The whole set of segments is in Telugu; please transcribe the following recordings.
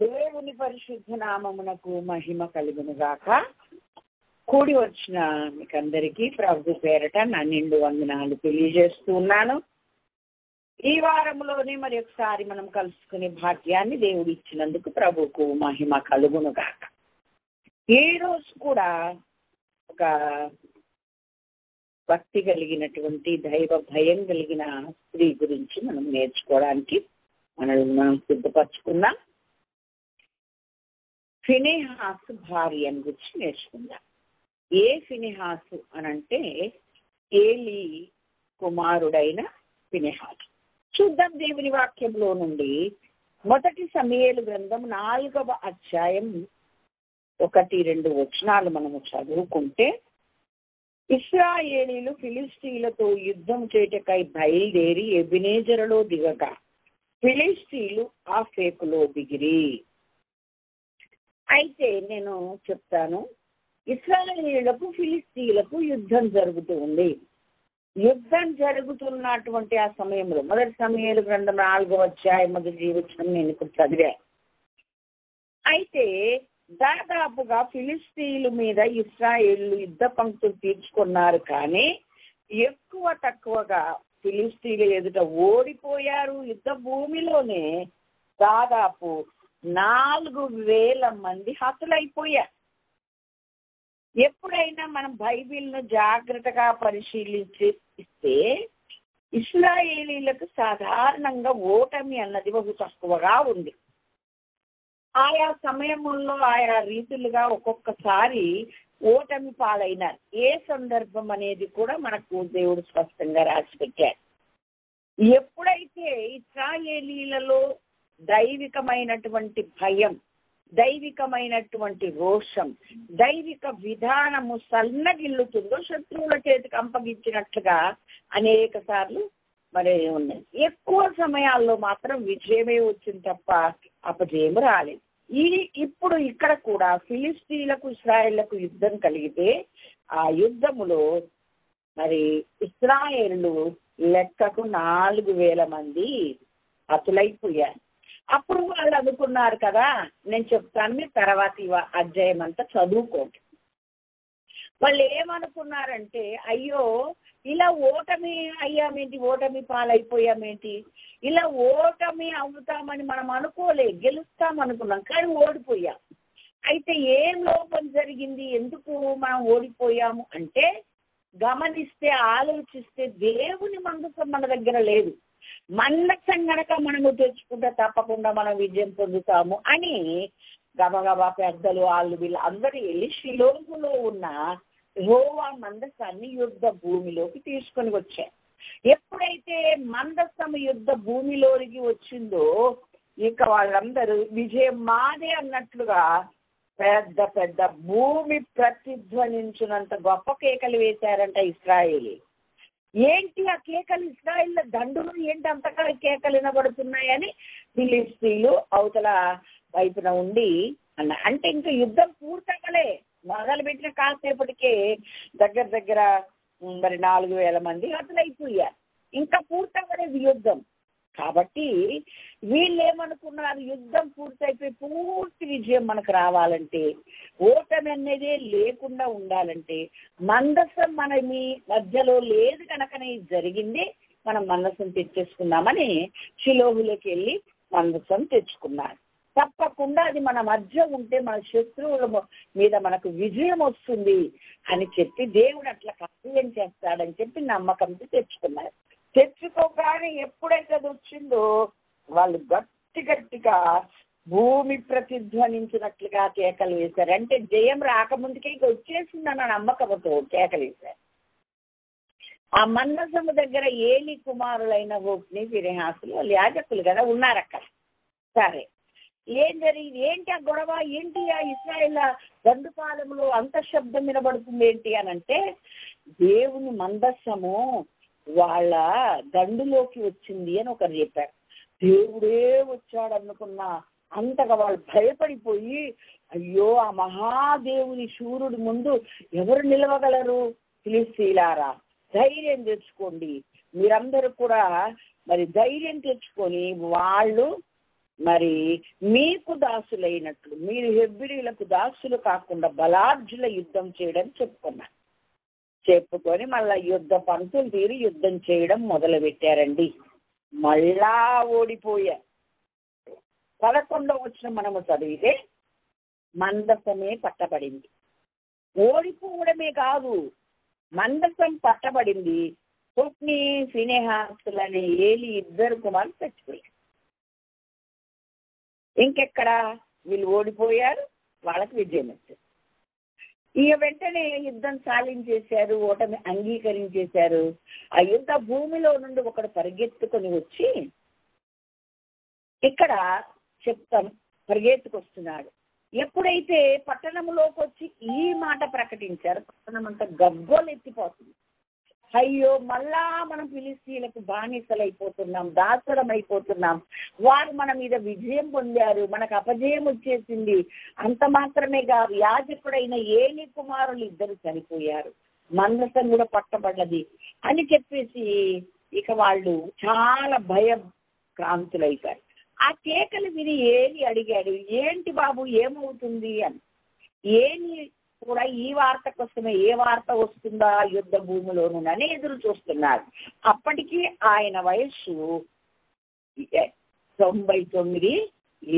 దేవుని పరిశుద్ధ నామమునకు మహిమ కలుగునుగాక. కూడి వచ్చిన మీకందరికీ ప్రభు పేరట నా నిండు వందనాలు తెలియజేస్తున్నాను. ఈ వారంలోనే మరి ఒకసారి మనం కలుసుకునే భాగ్యాన్ని దేవుడు ఇచ్చినందుకు ప్రభుకు మహిమ కలుగునుగాక. ఈ రోజు కూడా ఒక భక్తి కలిగినటువంటి దైవ భయం కలిగిన స్త్రీ గురించి మనం నేర్చుకోవడానికి మనం సిద్ధపరచుకున్నాం. ఫినెహాసు భార్య అని గురించి నేర్చుకుందాం. ఏ ఫినెహాసు అనంటే ఏలీ కుమారుడైన ఫినెహాసు. చూద్దాం దేవుని వాక్యంలో నుండి. మొదటి సమూయేలు గ్రంథం 4వ అధ్యాయం 1-2 వచనాలు మనము చదువుకుంటే, ఇశ్రాయేలీలు ఫిలిష్తీయులతో యుద్ధం చేయుటకై బయలుదేరి ఎబెనేజరులో దిగగా ఫిలిష్తీయులు ఆఫెకులో దిగిరి. అయితే నేను చెప్తాను, ఇశ్రాయేలీయులకు ఫిలిష్తీయులకు యుద్ధం జరుగుతూ ఉంది. యుద్ధం జరుగుతున్నటువంటి ఆ సమయంలో మొదటి సమూయేలు గ్రంథం 4వ అధ్యాయం 1వ వచనం నేను ఇప్పుడు చదివాను. అయితే దాదాపుగా ఫిలిష్తీయుల మీద ఇశ్రాయేలీయులు యుద్ధ పంక్తులు తీర్చుకున్నారు, కానీ ఎక్కువ తక్కువగా ఫిలిష్తీయుల ఎదుట ఓడిపోయారు. యుద్ధ భూమిలోనే దాదాపు 4,000 మంది హతులైపోయారు. ఎప్పుడైనా మనం బైబిల్ను జాగ్రత్తగా పరిశీలిస్తే ఇశ్రాయేలీలకు సాధారణంగా ఓటమి అన్నది బహు తక్కువగా ఉంది. ఆయా సమయముల్లో ఆయా రీతులుగా ఒక్కొక్కసారి ఓటమి పాలైనారు. ఏ సందర్భం అనేది కూడా మనకు దేవుడు స్పష్టంగా రాసిపెట్టారు. ఎప్పుడైతే ఇశ్రాయేలీలలో దైవికమైనటువంటి భయం, దైవికమైనటువంటి రోషం, దైవిక విధానము సన్నగిల్లుతుందో శత్రువుల చేతికి అప్పగించినట్లుగా అనేక సార్లు మరి ఉన్నాయి. ఎక్కువ సమయాల్లో మాత్రం విజయమే వచ్చింది తప్ప అపజయము రాలేదు. ఇప్పుడు ఇక్కడ కూడా ఫిలిష్తీయులకు ఇశ్రాయేళ్లకు యుద్ధం కలిగితే ఆ యుద్ధములో మరి ఇశ్రాయేలు లెక్కకు 4,000 మంది హతులైపోయారు. అప్పుడు వాళ్ళు అనుకున్నారు కదా, నేను చెప్తాను, మీరు తర్వాత ఈ అధ్యాయం అంతా చదువుకోండి. వాళ్ళు ఏమనుకున్నారంటే, అయ్యో ఇలా ఓటమి అయ్యామేంటి, ఓటమి పాలైపోయామేంటి, ఇలా ఓటమి అవుతామని మనం అనుకోలే, గెలుస్తామనుకున్నాం కానీ ఓడిపోయాం. అయితే ఏం లోపం జరిగింది, ఎందుకు మనం ఓడిపోయాము అంటే, గమనిస్తే ఆలోచిస్తే దేవుని మందసం మన దగ్గర లేదు. మందసం గనక మనము తెచ్చుకుంటే తప్పకుండా మనం విజయం పొందుతాము అని గబగబా పెద్దలు వాళ్ళు వీళ్ళు అందరూ వెళ్ళి షిలోహులో ఉన్న యెహోవా మందసాన్ని యుద్ధ భూమిలోకి తీసుకొని వచ్చారు. ఎప్పుడైతే మందసం యుద్ధ భూమిలోకి వచ్చిందో ఇక వాళ్ళందరూ విజయం మాదే అన్నట్లుగా పెద్ద పెద్ద భూమి ప్రతిధ్వనించినంత గొప్ప కేకలు వేశారంట ఇశ్రాయేలీ. ఏంటి ఆ కేకలు, ఇశ్రాయేల్ దండులు ఏంటి అంతగా కేకలు వినబడుతున్నాయని ఫిలిష్తీయులు అవతల వైపున ఉండి అంటే ఇంకా యుద్ధం పూర్తగలే, మొదలుపెట్టిన కాసేపటికే దగ్గర మరి 4,000 మంది హతులైపోయారు. ఇంకా పూర్తగలేదు యుద్ధం. కాబట్టి వీళ్ళు ఏమనుకున్నారు, యుద్ధం పూర్తయిపోయి పూర్తి విజయం మనకు రావాలంటే, ఓటమి అనేదే లేకుండా ఉండాలంటే మందసం మన మీ మధ్యలో లేదు కనుకనే ఇది జరిగింది, మనం మందసం తెచ్చేసుకుందామని షిలోహులోకి వెళ్ళి మందసం తెచ్చుకున్నారు. తప్పకుండా అది మన మధ్య ఉంటే మన శత్రువుల మీద మనకు విజయం వస్తుంది అని చెప్పి దేవుడు అట్లా కార్యం చేస్తాడని చెప్పి నమ్మకంతో తెచ్చుకున్నారు. తెచ్చుకోగానే ఎప్పుడైతే అది వచ్చిందో వాళ్ళు గట్టిగా భూమి ప్రతిధ్వనించినట్లుగా కేకలు వేశారు. అంటే జయం రాకముందుకే ఇక వచ్చేసిందన్న నమ్మకంతో కేకలు వేశారు. ఆ మందసము దగ్గర ఏలీ కుమారులైన హోఫ్ని ఫినెహాసులు వాళ్ళు యాజకులు కదా ఉన్నారు అక్కడ. సరే, ఏం జరిగింది, ఏంటి ఆ గొడవ, ఏంటి ఆ ఇశ్రాయేల్ దండుపాలెంలో అంత శబ్దం వినబడుతుంది ఏంటి అని అంటే, దేవుని మందసము వాళ్ళ దండులోకి వచ్చింది అని ఒకరు చెప్పారు. దేవుడే వచ్చాడు అనుకున్నా అంతగా వాళ్ళు భయపడిపోయి, అయ్యో ఆ మహాదేవుని శూరుడి ముందు ఎవరు నిలవగలరు, ఫిలిష్తీయులారా ధైర్యం తెచ్చుకోండి, మీరందరూ కూడా మరి ధైర్యం తెచ్చుకొని వాళ్ళు మరి మీకు దాసులైనట్లు మీరు హెబ్రీలకు దాసులు కాకుండా బలార్జుల యుద్ధం చేయడం చెప్పుకొని మళ్ళా యుద్ధ పంతులు తీరి యుద్ధం చేయడం మొదలు పెట్టారండి. మళ్ళా ఓడిపోయారు. 11వ వచనం మనము చదివితే మందసమే పట్టబడింది. ఓడిపోవడమే కాదు, మందసం పట్టబడింది. హొఫ్నీ ఫీనెహాసులనే ఏలీ ఇద్దరు కుమారులు చచ్చిపోయారు. ఇంకెక్కడ వీళ్ళు ఓడిపోయారు, వాళ్ళకి విజయం వచ్చింది. ఇక వెంటనే యుద్ధం సాధించేశారు, ఓటమి అంగీకరించేశారు. ఆ యుద్ధ భూమిలో నుండి ఒకడు పరిగెత్తుకొని వచ్చి ఇక్కడ చెప్తాం, పరిగెత్తుకొస్తున్నాడు. ఎప్పుడైతే పట్టణంలోకి వచ్చి ఈ మాట ప్రకటించారు, పట్టణం అంతా గగ్గోలు ఎత్తిపోతుంది. అయ్యో, మళ్ళా మనం ఫిలిస్తీన్లకు బానిసలైపోతున్నాం, దాసరం అయిపోతున్నాం, వారు మన మీద విజయం పొందారు, మనకు అపజయం వచ్చేసింది. అంత మాత్రమే కాదు, యాజకుడైన ఏలీ కుమారులు ఇద్దరు చనిపోయారు, మందసం కూడా పట్టబడ్డది అని చెప్పేసి ఇక వాళ్ళు చాలా భయభ్రాంతులైతారు. ఆ కేకలు విని ఏలీ అడిగాడు, ఏంటి బాబు ఏమవుతుంది అని. ఏలీ కూడా ఈ వార్త కోసమే, ఏ వార్త వస్తుందా యుద్ధ భూమిలోనని ఎదురు చూస్తున్నారు. అప్పటికి ఆయన వయస్సు 99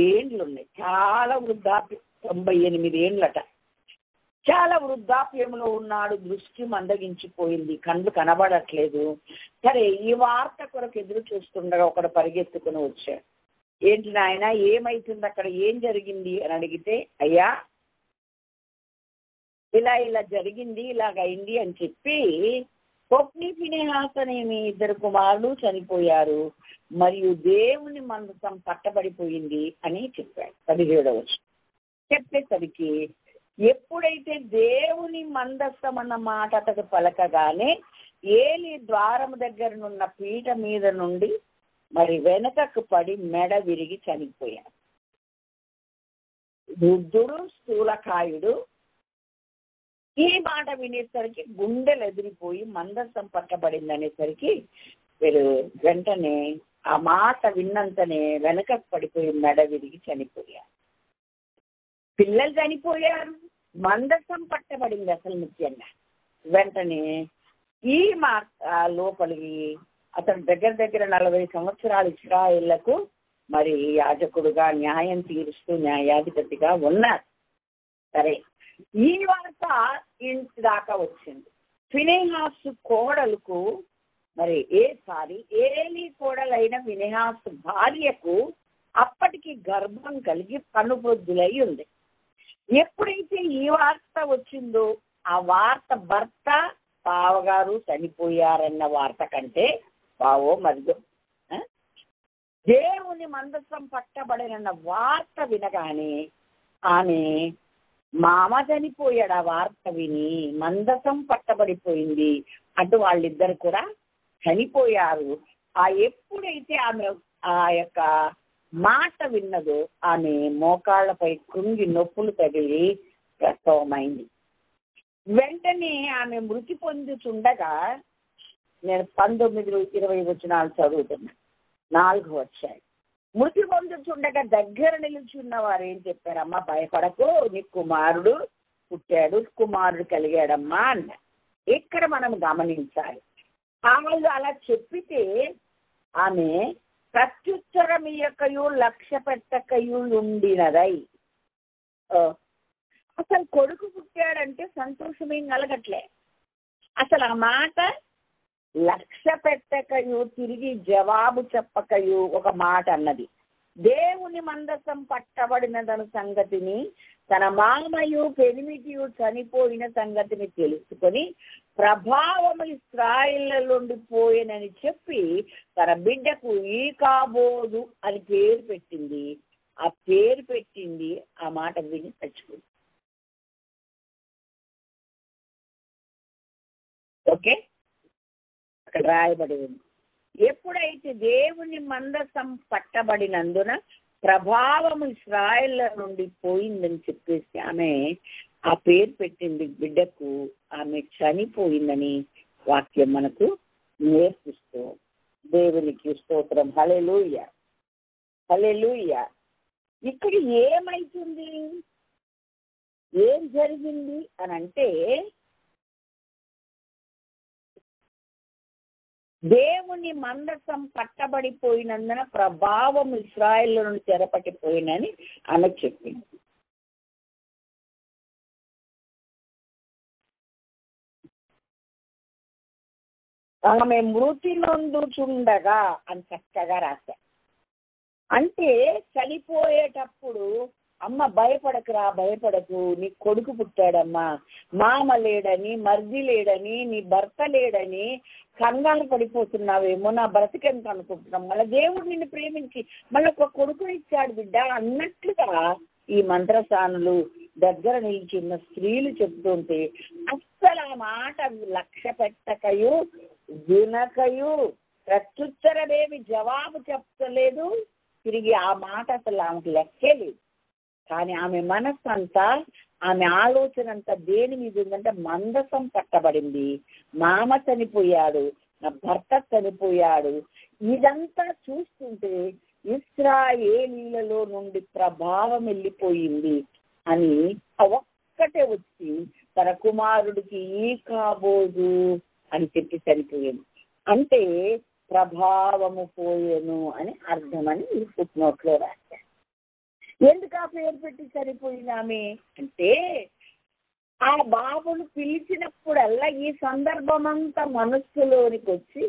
ఏండ్లు ఉన్నాయి. చాలా వృద్ధాప్యం, 98 ఏండ్లట. చాలా వృద్ధాప్యంలో ఉన్నాడు. దృష్టి మందగించిపోయింది, కళ్ళు కనబడట్లేదు. సరే, ఈ వార్త కొరకు ఎదురు చూస్తుండగా ఒకడు పరిగెత్తుకుని వచ్చాడు. ఏంటి నాయన, ఏమైతుంది అక్కడ, ఏం జరిగింది అని అడిగితే, అయ్యా ఇలా జరిగింది, ఇలాగైంది అని చెప్పి, హొఫ్నీ ఫీనెహాసు అనే మీ ఇద్దరు కుమారులు చనిపోయారు, మరియు దేవుని మందసం పట్టబడిపోయింది అని చెప్పాడు. 17వ వచనం చెప్పేసరికి ఎప్పుడైతే దేవుని మందసం అన్న మాట అతడు పలకగానే ఏలీ ద్వారం దగ్గరనున్న పీట మీద నుండి మరి వెనకకు పడి మెడ విరిగి చనిపోయాడు. వృద్ధుడు, స్థూలకాయుడు ఈ మాట వినేసరికి గుండెలు ఎదిరిపోయి మందసం పట్టబడింది అనేసరికి వీరు వెంటనే ఆ మాట విన్నంతనే వెనకకు పడిపోయి మెడ విరిగి చనిపోయారు. పిల్లలు చనిపోయారు, మందసం పట్టబడింది అసలు ముఖ్యంగా. వెంటనే ఈ మాట లోపలికి అతను దగ్గర 40 సంవత్సరాలు ఇశ్రాయేళ్లకు మరి యాజకుడుగా న్యాయం తీరుస్తూ న్యాయాధిపతిగా ఉన్నారు. సరే, ఈ వార్త ఇంటి దాకా వచ్చింది. ఫీనెహాసు కోడలకు మరి ఏలీ కోడలైన ఫీనెహాసు భార్యకు అప్పటికి గర్భం కలిగి కనుబొద్దులై ఉంది. ఎప్పుడైతే ఈ వార్త వచ్చిందో ఆ వార్త భర్త బావగారు చనిపోయారన్న వార్త కంటే బావో మరిదో దేవుని మందసం పట్టబడినన్న వార్త వినగానే ఆమె మామ చనిపోయాడు. ఆ వార్త విని మందసం పట్టబడిపోయింది, అటు వాళ్ళిద్దరు కూడా చనిపోయారు. ఎప్పుడైతే ఆమె ఆ యొక్క మాట విన్నదో ఆమె మోకాళ్లపై కృంగి నొప్పులు తగిలి ప్రసవమైంది. వెంటనే ఆమె మృతి పొందుతుండగా, నేను 19-20 వచనాలు చదువుతున్నా, 4 వచ్చాయి. మృతి పొందుతుండగా దగ్గర నిలుచున్న వారు ఏం చెప్పారమ్మా, భయపడకు, నీ కుమారుడు పుట్టాడు, కుమారుడు కలిగాడమ్మా అన్న. ఇక్కడ మనం గమనించాలి, వాళ్ళు అలా చెప్పితే ఆమె ప్రత్యుత్తరం యొక్కయు లక్ష్య పెట్టకయు ఉండినదై. అసలు కొడుకు పుట్టాడంటే సంతోషమేం కలగట్లే. అసలు ఆ మాట లక్ష్య పెట్టకయు, తిరిగి జవాబు చెప్పకయు ఒక మాట అన్నది. దేవుని మందసం పట్టబడినదను సంగతిని, తన మామయు పెనిమిటియు చనిపోయిన సంగతిని తెలుసుకొని ప్రభావము ఇశ్రాయేలు నుండి పోయినని చెప్పి తన బిడ్డకు ఈకాబోదు అని పేరు పెట్టింది. ఆ పేరు పెట్టింది ఆ మాట విని చచ్చిపోయింది. ఓకే, అక్కడ రాయబడి ఉంది. ఎప్పుడైతే దేవుని మందసం పట్టబడినందున ప్రభావం ఇశ్రాయేలు నుండి పోయిందని చెప్పేసి ఆమె ఆ పేరు పెట్టింది బిడ్డకు. ఆమె చనిపోయిందని వాక్యం మనకు నేర్పిస్తూ, దేవునికి స్తోత్రం. హల్లెలూయా, హల్లెలూయా. ఇక్కడ ఏమైతుంది, ఏం జరిగింది అని అంటే, దేవుని మందసం పట్టబడిపోయినందున ప్రభావం ఇశ్రాయేలు నుండి చెరపట్టిపోయినని ఆమె చెప్పింది. ఆమె మృతి నొందుచుండగా అని చక్కగా రాశారు. అంటే చనిపోయేటప్పుడు అమ్మ భయపడకురా, భయపడకు, నీ కొడుకు పుట్టాడమ్మా, మామ లేడని, మర్ది లేడని, నీ భర్త లేడని కంగారు పడిపోతున్నావేమో, నా బ్రతికెంత అనుకుంటున్నాం, మళ్ళీ దేవుడు నిన్ను ప్రేమించి మళ్ళీ ఒక కొడుకుని ఇచ్చాడు బిడ్డ అన్నట్లుగా ఈ మంత్రసానులు దగ్గర నిలిచిన స్త్రీలు చెప్తుంటే అస్సలు ఆ మాట లక్ష్య పెట్టకయు వినకయు ప్రత్యుత్తరమేమి జవాబు చెప్పలేదు. తిరిగి ఆ మాట అసలు ఆమెకు లెక్కే లేదు. కానీ ఆమె మనస్సు అంతా, ఆమె ఆలోచన అంతా దేని మీద ఉందంటే మందసం పట్టబడింది, మామ చనిపోయాడు, నా భర్త చనిపోయాడు. ఇదంతా చూస్తుంటే ఇశ్రాయేలీయులలో నుండి ప్రభావం వెళ్ళిపోయింది అని ఒక్కటే వచ్చి తన కుమారుడికి ఈ కాబోదు అని చెప్పి చనిపోయింది. అంటే ప్రభావము పోయేను అని అర్థమని ఈ ఫుట్నోట్లో రాశారు. ఎందుకు ఆ పేరు పెట్టి చనిపోయింది ఆమె అంటే, ఆ బాబును పిలిచినప్పుడల్లా ఈ సందర్భం అంతా మనస్సులోనికి వచ్చి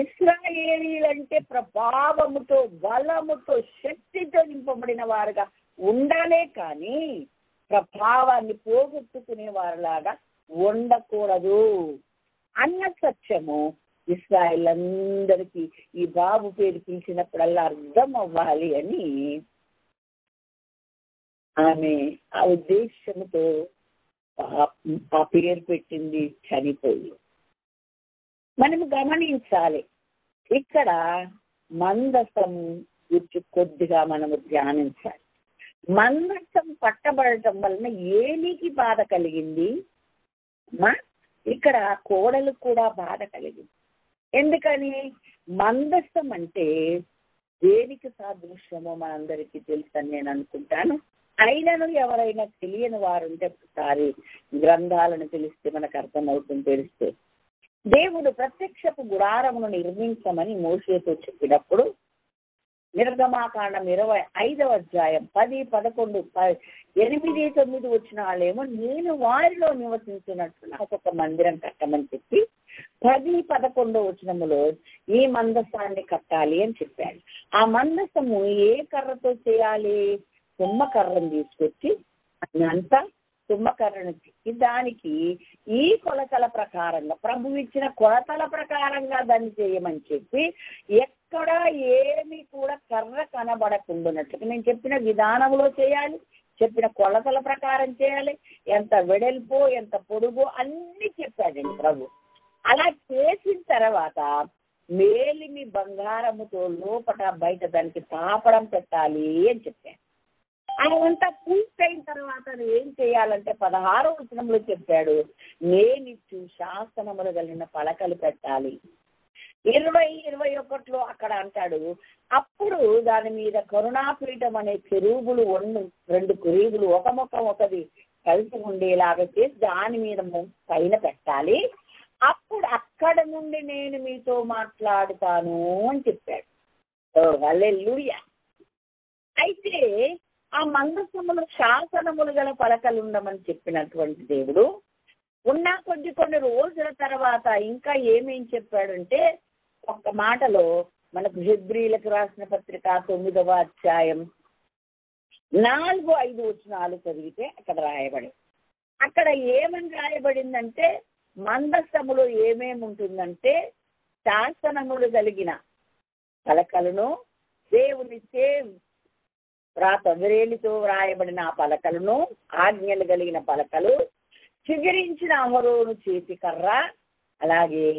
ఇశ్రాయేలీయులంటే ప్రభావముతో, బలముతో, శక్తితో నింపబడిన వారుగా ఉండాలే కానీ ప్రభావాన్ని పోగొట్టుకునే వారిలాగా ఉండకూడదు అన్న సత్యము ఇశ్రాయేల్ అందరికీ ఈ బాబు పేరు పిలిచినప్పుడల్లా అర్థం అవ్వాలి అని ఆమె ఆ ఉద్దేశంతో ఆ పేరు పెట్టింది చనిపోయి. మనము గమనించాలి, ఇక్కడ మందసం గురించి కొద్దిగా మనము ధ్యానించాలి. మందసం పట్టబడటం వలన ఏలికి బాధ కలిగింది, ఇక్కడ కోడలు కూడా బాధ కలిగింది. ఎందుకని? మందసం అంటే దేనికి సాదృశ్యమో మనందరికీ తెలుసని నేను అనుకుంటాను. అయినను ఎవరైనా తెలియని వారు ఉంటే ఒకసారి గ్రంథాలను తెలిస్తే మనకు అర్థమవుతుంది. తెలిస్తే దేవుడు ప్రత్యక్షపు గుడారమును నిర్మించమని మోషేతో చెప్పినప్పుడు నిర్గమాకాండం 25వ అధ్యాయం 10, 11, 8, 9 వచ్చిన వాళ్ళేమో నేను వారిలో నివసించినట్టు నాకు ఒక మందిరం కట్టమని చెప్పి 10, 11 వచనములో ఈ మందసాన్ని కట్టాలి అని చెప్పాడు. ఆ మందసము ఏ కర్రతో చేయాలి? తుమ్మకర్రను తీసుకొచ్చి అంతా తుమ్మకర్రను దానికి ఈ కొలతల ప్రకారంగా, ప్రభు ఇచ్చిన కొలతల ప్రకారంగా దాన్ని చేయమని చెప్పి ఎక్కడ ఏమి కూడా కర్ర కనబడకుండానట్లుగా నేను చెప్పిన విధానంలో చేయాలి, చెప్పిన కొలతల ప్రకారం చేయాలి, ఎంత వెడల్పో ఎంత పొడుగో అన్ని చెప్పాడండి ప్రభు. అలా చేసిన తర్వాత మేలిమి బంగారముతో లోపట బయట దానికి తాపడం పెట్టాలి అని చెప్పాను. అదంతా పూర్తయిన తర్వాత ఏం చేయాలంటే 16వ వచనంలో చెప్పాడు, నేనిచ్చు శాసనములు కలిగిన పలకలు పెట్టాలి. 20, 21లో అక్కడ అంటాడు, అప్పుడు దాని మీద కరుణాపీఠం అనే కెరూబులు 2 కెరూబులు ఒక ముఖం ఒకటి కలిసి ఉండేలాగా చేసి దాని మీద పైన పెట్టాలి. అప్పుడు అక్కడ నుండి నేను మీతో మాట్లాడుతాను అని చెప్పాడు. హల్లెలూయా. అయితే ఆ మందసములు శాసనములు గల పలకలు ఉండమని చెప్పినటువంటి దేవుడు కొన్ని రోజుల తర్వాత ఇంకా ఏమేం చెప్పాడంటే, ఒక్క మాటలో మనకు హెబ్రీలకు రాసిన పత్రిక 9వ అధ్యాయం 4, 5 వచనాలు చదివితే అక్కడ రాయబడి, అక్కడ ఏమని రాయబడిందంటే మందసములో ఏమేమి ఉంటుందంటే శాసనములు కలిగిన పలకలను, దేవునిచ్చే వ్రేలితో వ్రాయబడిన ఆ పలకలను, ఆజ్ఞలు కలిగిన పలకలు, చిగురించిన అహరోను చేతి కర్ర, అలాగే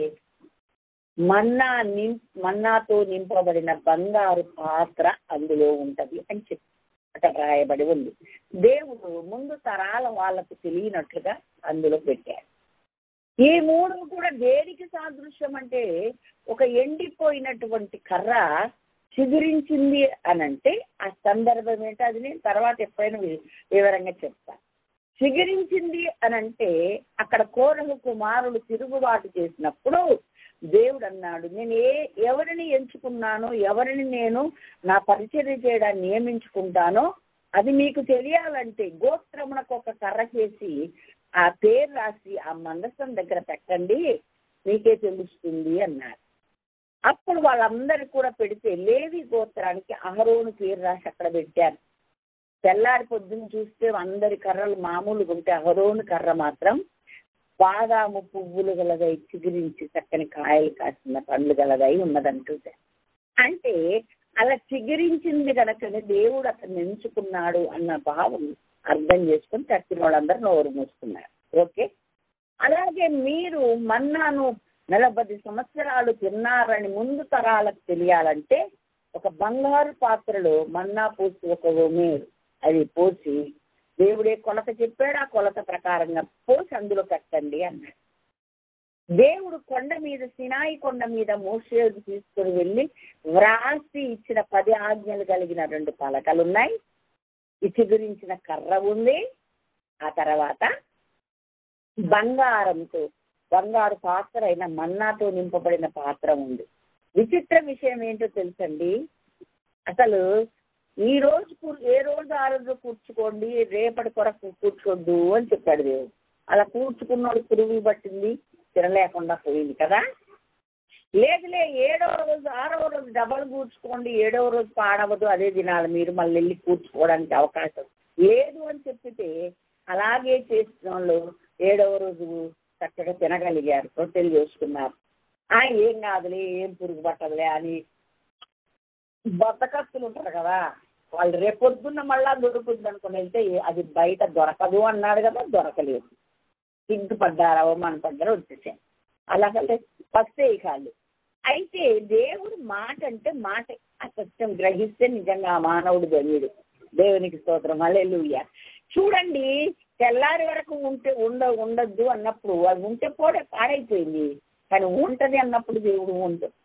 మన్నాతో నింపబడిన బంగారు పాత్ర అందులో ఉంటది అని చెప్పి అక్కడ రాయబడి ఉంది. దేవుడు ముందు తరాల వాళ్ళకు తెలియనట్లుగా అందులో పెట్టాడు. ఈ 3 కూడా దేనికి సాదృశ్యం అంటే, ఒక ఎండిపోయినటువంటి కర్ర చిగురించింది అని అంటే ఆ సందర్భం ఏంటో అది నేను తర్వాత ఎప్పుడైనా వివరంగా చెప్తాను. చిగురించింది అని అంటే అక్కడ కోరహు కుమారులు తిరుగుబాటు చేసినప్పుడు దేవుడు అన్నాడు, నేను ఎవరిని ఎంచుకున్నానో, ఎవరిని నేను నా పరిచర్య చేయడానికి నియమించుకుంటానో అది మీకు తెలియాలంటే గోత్రమునకు ఒక కర్ర చేసి ఆ పేరు రాసి ఆ మందసం దగ్గర పెట్టండి, మీకే తెలుస్తుంది అన్నారు. అప్పుడు వాళ్ళందరూ కూడా పెడితే లేవి గోత్రానికి అహరోను పేరు రాసి అక్కడ పెట్టారు. తెల్లారి పొద్దున్న చూస్తే అందరి కర్రలు మామూలుగా ఉంటే అహరోను కర్ర మాత్రం బాదాము పువ్వులు గలదై చిగురించి చక్కని కాయలు కాసిన పండ్లు గలదై ఉన్నదంటుంటే, అంటే అలా చిగురించింది కనుకనే దేవుడు అతన్ని ఎంచుకున్నాడు అన్న భావం అర్థం చేసుకుని చచ్చిన వాళ్ళందరూ నోరు మూసుకున్నారు. ఓకే, అలాగే మీరు మన్నాను 40 సంవత్సరాలు తిన్నారని ముందు తరాలకు తెలియాలంటే ఒక బంగారు పాత్రలో మన్నా పోసి ఒక మీరు అది పోసి దేవుడే కొలత చెప్పాడు, ఆ కొలత ప్రకారంగా పోసి అందులో పెట్టండి అన్నాడు. దేవుడు కొండ మీద, సినాయి కొండ మీద మోషేను తీసుకుని వెళ్ళి వ్రాసి ఇచ్చిన 10 ఆజ్ఞలు కలిగిన 2 పలకలు ఉన్నాయి, ఇచ్చి గురించిన కర్ర ఉంది, ఆ తర్వాత బంగారు పాత్ర అయిన మన్నాతో నింపబడిన పాత్ర ఉంది. విచిత్ర విషయం ఏంటో తెలుసండి, అసలు ఏ రోజు ఆ రోజు కూర్చుకోండి, రేపటి కొరకు కూర్చోద్దు అని చెప్పాడు దేవుడు. అలా కూర్చుకున్నోడు పురుగు పట్టింది, తినలేకుండా పోయింది కదా. లేదులే 7వ రోజు 6వ రోజు డబల్ కూర్చుకోండి, 7వ రోజు పాడవదు, అదే దినాలు మీరు మళ్ళీ వెళ్ళి కూర్చుకోవడానికి అవకాశం లేదు అని చెప్పితే అలాగే చేసిన వాళ్ళు 7వ రోజు చక్కగా తినగలిగారు, రొట్టెలు చేసుకున్నారు. ఏం కాదులే, ఏం పురుగు పట్టదులే అని బద్దకస్తులు ఉంటారు కదా, వాళ్ళు రేపొద్దున్న మళ్ళా దొరుకుతుంది అనుకుని వెళ్తే అది బయట దొరకదు అన్నాడు కదా, దొరకలేదు. సిగ్గుపడ్డారు, అవమానపడ్డారు, వచ్చేసాను. అలాగే పస్తే కాదు. అయితే దేవుడు మాట అంటే మాట, ఆ సత్యం గ్రహిస్తే నిజంగా ఆ మానవుడు ధన్యుడు. దేవునికి స్తోత్రం, హల్లెలూయా. చూడండి, తెల్లారి వరకు ఉండొద్దు అన్నప్పుడు అది ఉంటే పాడైపోయింది, కానీ ఉంటది అన్నప్పుడు దేవుడు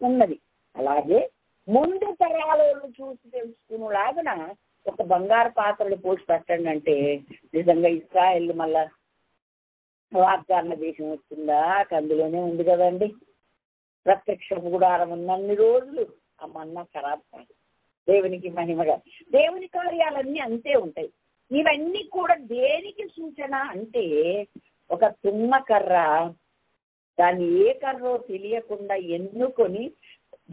ఉన్నది. అలాగే ముందు తరాలను చూసి తెలుసుకునేలాగా ఒక బంగారు పాత్రలు పోసి పెట్టండి అంటే నిజంగా ఇశ్రాయేల్ మళ్ళా వాగ్దాన దేశం వస్తుందా, అందులోనే ఉంది కదండి. ప్రత్యక్ష గుడారం ఉన్నన్ని రోజులు ఆ మన్నా ఖరాబ్ కాదు. దేవునికి మహిమగా దేవుని కార్యాలన్నీ అంతే ఉంటాయి. ఇవన్నీ కూడా దేనికి సూచన అంటే ఒక తుమ్మ కర్ర, దాన్ని ఏ కర్రో తెలియకుండా ఎన్నుకొని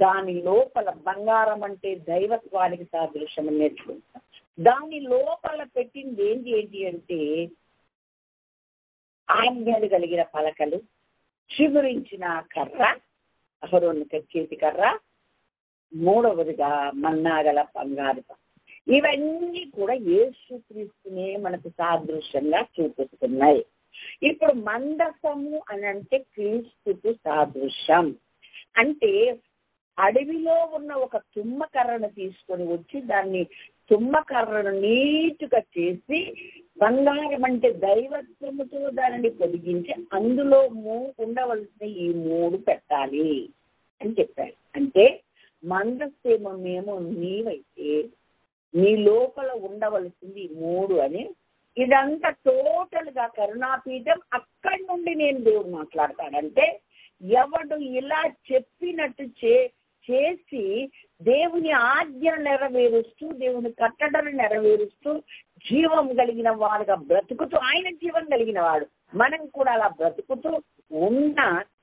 దాని లోపల బంగారం అంటే దైవత్వానికి సాదృశ్యం నేర్చుకుంటాం. దాని లోపల పెట్టింది ఏంటి అంటే ఆజ్ఞలు కలిగిన పలకలు, చిగురించిన కర్ర, అహరోను చేతి కర్ర, 3వదిగా మన్నాగల బంగారు. ఇవన్నీ కూడా యేసుక్రీస్తునే మనకు సాదృశ్యంగా చూపిస్తున్నాయి. ఇప్పుడు మందసము అని అంటే క్రీస్తుకు సాదృశ్యం. అంటే అడవిలో ఉన్న ఒక తుమ్మ కర్రను తీసుకొని వచ్చి దాన్ని తుమ్మ కర్రను నీటుగా చేసి బంగారం అంటే దైవత్వముతో దానిని పొదిగించి అందులో ఉండవలసిన ఈ 3 పెట్టాలి అని చెప్పాడు. అంటే మందసేమేమో నీవైతే నీ లోపల ఉండవలసింది 3 అని. ఇదంతా టోటల్ గా కరుణాపీఠం. అక్కడి నుండి నేను దేవుడు మాట్లాడతాడంటే ఎవడు ఇలా చెప్పినట్టు చేసి దేవుని ఆజ్ఞ నెరవేరుస్తూ, దేవుని కట్టడను నెరవేరుస్తూ జీవం కలిగిన వాడుగా బ్రతుకుతూ, ఆయన జీవం కలిగిన వాడు, మనం కూడా అలా బ్రతుకుతూ ఉన్న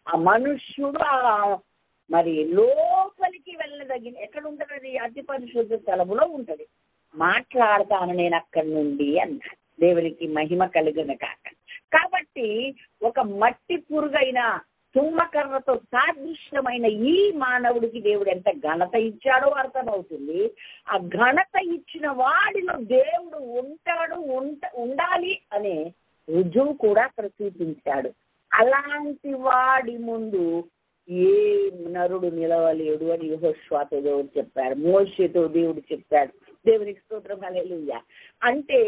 ఆ మనుష్యుడు మరి లోపలికి వెళ్ళదగిన ఎక్కడ ఉంటుంది, అతి పరిశుద్ధ స్థలములో ఉంటుంది. మాట్లాడతాను నేను అక్కడి నుండి అన్నాడు. దేవునికి మహిమ కలిగిన కాక. కాబట్టి ఒక మట్టి పురుగైన తుమ్మకర్రతో సాదృశ్యమైన ఈ మానవుడికి దేవుడు ఎంత ఘనత ఇచ్చాడో అర్థమవుతుంది. ఆ ఘనత ఇచ్చిన వాడిలో దేవుడు ఉండాలి అనే రుజువు కూడా అక్కడ చూపించాడు. అలాంటి వాడి ముందు ఏ నరుడు నిలవలేడు అని యెహోషువతో దేవుడు చెప్పాడు, మోషేతో దేవుడు చెప్పాడు. దేవునికి స్తోత్రం, హల్లెలూయా. అంటే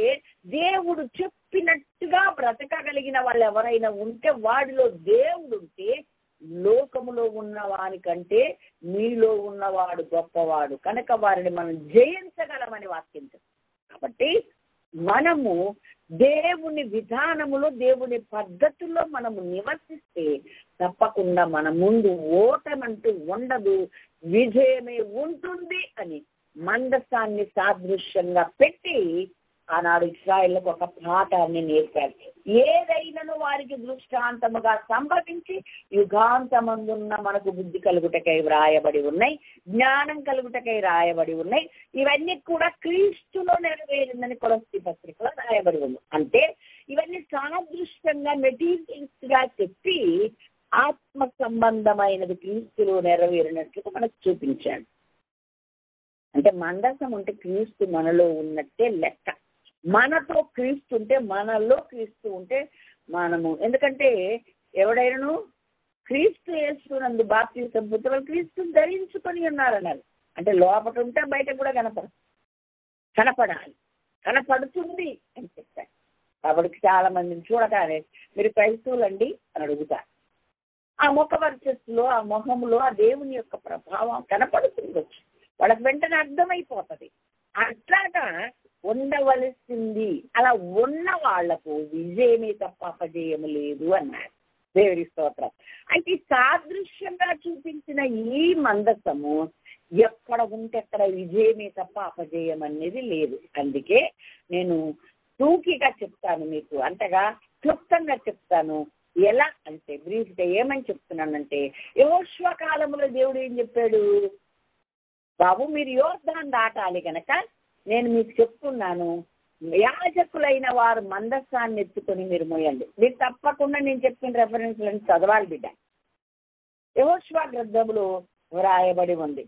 దేవుడు చెప్పినట్టుగా బ్రతకగలిగిన వాళ్ళు ఎవరైనా ఉంటే, వాడిలో దేవుడు ఉంటే లోకములో ఉన్న వారి కంటే మీలో ఉన్నవాడు గొప్పవాడు కనుక వారిని మనం జయించగలమని వాక్యం చెప్తాం. కాబట్టి మనము దేవుని విధానములో దేవుని పద్ధతుల్లో మనము నివసిస్తే తప్పకుండా మన ముందు ఓటమంటూ ఉండదు, విజయమే ఉంటుంది అని మందసాన్ని సాదృశ్యంగా పెట్టి ఆనాడు ఇశ్రాయేలుకు ఒక పాఠాన్ని నేర్పారు. ఏదైనాను వారికి దృష్టాంతముగా సంభవించి యుగాంతమందున్న మనకు బుద్ధి కలుగుటకై వ్రాయబడి ఉన్నాయి, జ్ఞానం కలుగుటకై రాయబడి ఉన్నాయి. ఇవన్నీ కూడా క్రీస్తులో నెరవేరిందని కొలస్సీ పత్రికలో రాయబడి ఉంది. అంటే ఇవన్నీ సాదృశ్యంగా మెటీరియల్స్ గా చెప్పి ఆత్మ సంబంధమైనది క్రీస్తులో నెరవేరినట్లుగా మనకు చూపించాడు. అంటే మందసం ఉంటే క్రీస్తు మనలో ఉన్నట్టే లెక్క. మనతో క్రీస్తు ఉంటే, మనలో క్రీస్తు ఉంటే మనము, ఎందుకంటే ఎవడైనాను క్రీస్తు యేసునందు బాప్తిసం పొందిన వాళ్ళు క్రీస్తుని ధరించుకొని ఉన్నారన్నారు. అంటే లోపల ఉంటే బయట కూడా కనపడాలి, కనపడుతుంది అని చెప్పారు. కాబట్టి చాలా మందిని చూడగానే మీరు క్రైస్తవులండి అని అడుగుతారు. ఆ ముఖ వర్చస్సులో, ఆ మొహంలో ఆ దేవుని యొక్క ప్రభావం కనపడుతుంది, వాళ్ళకి వెంటనే అర్థమైపోతుంది. అట్లాగా ఉండవలసింది. అలా ఉన్న వాళ్లకు విజయమే తప్ప అపజయము లేదు అన్నారు. దేవుని స్తోత్రం. అయితే సాదృశ్యంగా చూపించిన ఈ మందసము ఎక్కడ ఉంటే అక్కడ విజయమే తప్ప అపజయం అనేది లేదు. అందుకే నేను టూకీగా చెప్తాను, మీకు అంతగా క్లుప్తంగా చెప్తాను. ఎలా అంటే బ్రీఫ్గా ఏమని చెప్తున్నానంటే, యెహోషువ కాలంలో దేవుడు ఏం చెప్పాడు, బాబు మీరు యోర్దాను దాటాలి కనుక నేను మీకు చెప్తున్నాను, యాజకులైన వారు మందసాన్ని ఎత్తుకొని మీరు మోయండి. మీరు తప్పకుండా నేను చెప్పిన రెఫరెన్స్లను చదవాలి బిడ్డ. యెహోషువ గ్రంథంలో వ్రాయబడి ఉంది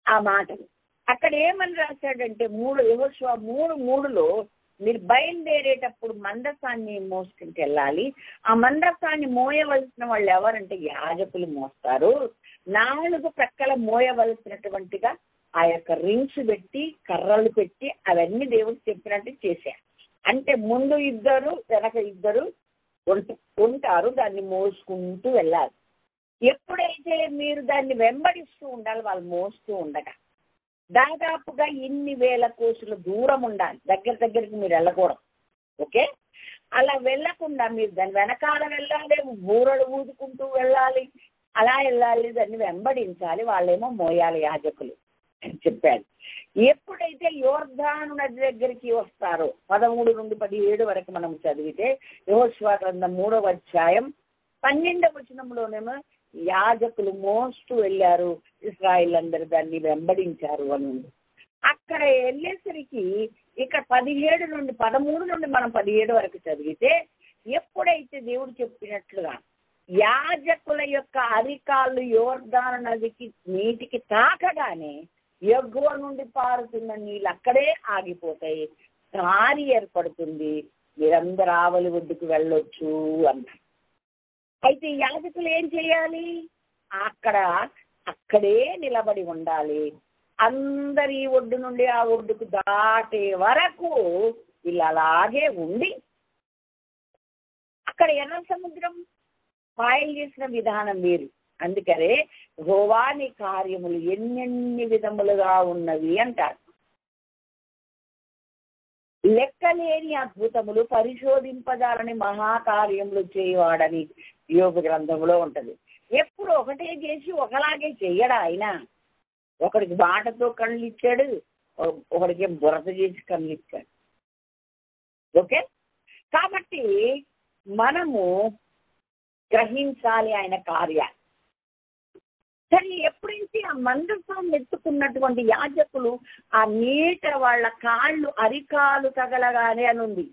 ఆ మాటలు. అక్కడ ఏమని రాశాడంటే యెహోషువ 3:3 మీరు బయలుదేరేటప్పుడు మందసాన్ని మోసుకుంటూ వెళ్ళాలి. ఆ మందసాన్ని మోయవలసిన వాళ్ళు ఎవరంటే యాజకులు మోస్తారు. 4 ప్రక్కల మోయవలసినటువంటిగా ఆ యొక్క రింగ్స్ పెట్టి, కర్రలు పెట్టి, అవన్నీ దేవుడు చెప్పినట్టు చేశారు. అంటే ముందు 2 వెనక 2 ఉంటారు, దాన్ని మోసుకుంటూ వెళ్ళాలి. ఎప్పుడైతే మీరు దాన్ని వెంబడిస్తూ ఉండాలి, వాళ్ళు మోస్తూ ఉండగా దాదాపుగా ఇన్ని వేల కోసుల దూరం ఉండాలి, దగ్గరికి మీరు వెళ్ళకూడదు. ఓకే, అలా వెళ్ళకుండా మీరు దాని వెనకాల వెళ్ళాలి, బూరలు ఊదుకుంటూ వెళ్ళాలి, అలా వెళ్ళాలి, దాన్ని వెంబడించాలి, వాళ్ళేమో మోయాలి యాజకులు అని చెప్పాడు. ఎప్పుడైతే యోర్దాను నది దగ్గరికి వస్తారో 13 నుండి 17 వరకు మనం చదివితే, యెహోషువ గ్రంథం 3వ అధ్యాయం 12వ వచనంలోనేమో యాజకులు మోస్తూ వెళ్ళారు, ఇశ్రాయేల్ అందరూ దాన్ని వెంబడించారు అని ఉంది. అక్కడ వెళ్ళేసరికి ఇక 13 నుండి మనం 17 వరకు చదివితే, ఎప్పుడైతే దేవుడు చెప్పినట్లుగా యాజకుల యొక్క అరికాళ్ళు యోర్దాను నదికి నీటికి తాకగానే ఎగువ నుండి పారుతున్న నీళ్ళు అక్కడే ఆగిపోతాయి, దారి ఏర్పడుతుంది, మీరందరూ ఆవలి ఒడ్డుకు వెళ్ళొచ్చు అన్నారు. అయితే యాజకులు ఏం చేయాలి, అక్కడే నిలబడి ఉండాలి. అందరి ఒడ్డు నుండి ఆ ఒడ్డుకు దాటే వరకు వీళ్ళు అలాగే ఉండి, అక్కడ ఎర్ర సముద్రం పాయలు చేసిన విధానం వేరు. అందుకనే యెహోవా నీ కార్యములు ఎన్నెన్ని విధములుగా ఉన్నవి అంటారు. లెక్కలేని అద్భుతములు, పరిశోధింపజాలని మహాకార్యములు చేయవాడని యోబు గ్రంథంలో ఉంటది. ఎప్పుడు ఒకటే చేసి ఒకలాగే చెయ్యడా ఆయన. ఒకడికి బాటతో కళ్ళు ఇచ్చాడు, ఒకడికి బురద చేసి కళ్ళు ఇచ్చాడు. ఓకే, కాబట్టి మనము గ్రహించాలి ఆయన కార్యాలు. సరే, ఎప్పుడైతే ఆ మందసాన్ని ఎత్తుకున్నటువంటి యాజకులు ఆ నీట వాళ్ళ కాళ్ళు అరికాలు తగలగానే అని ఉంది,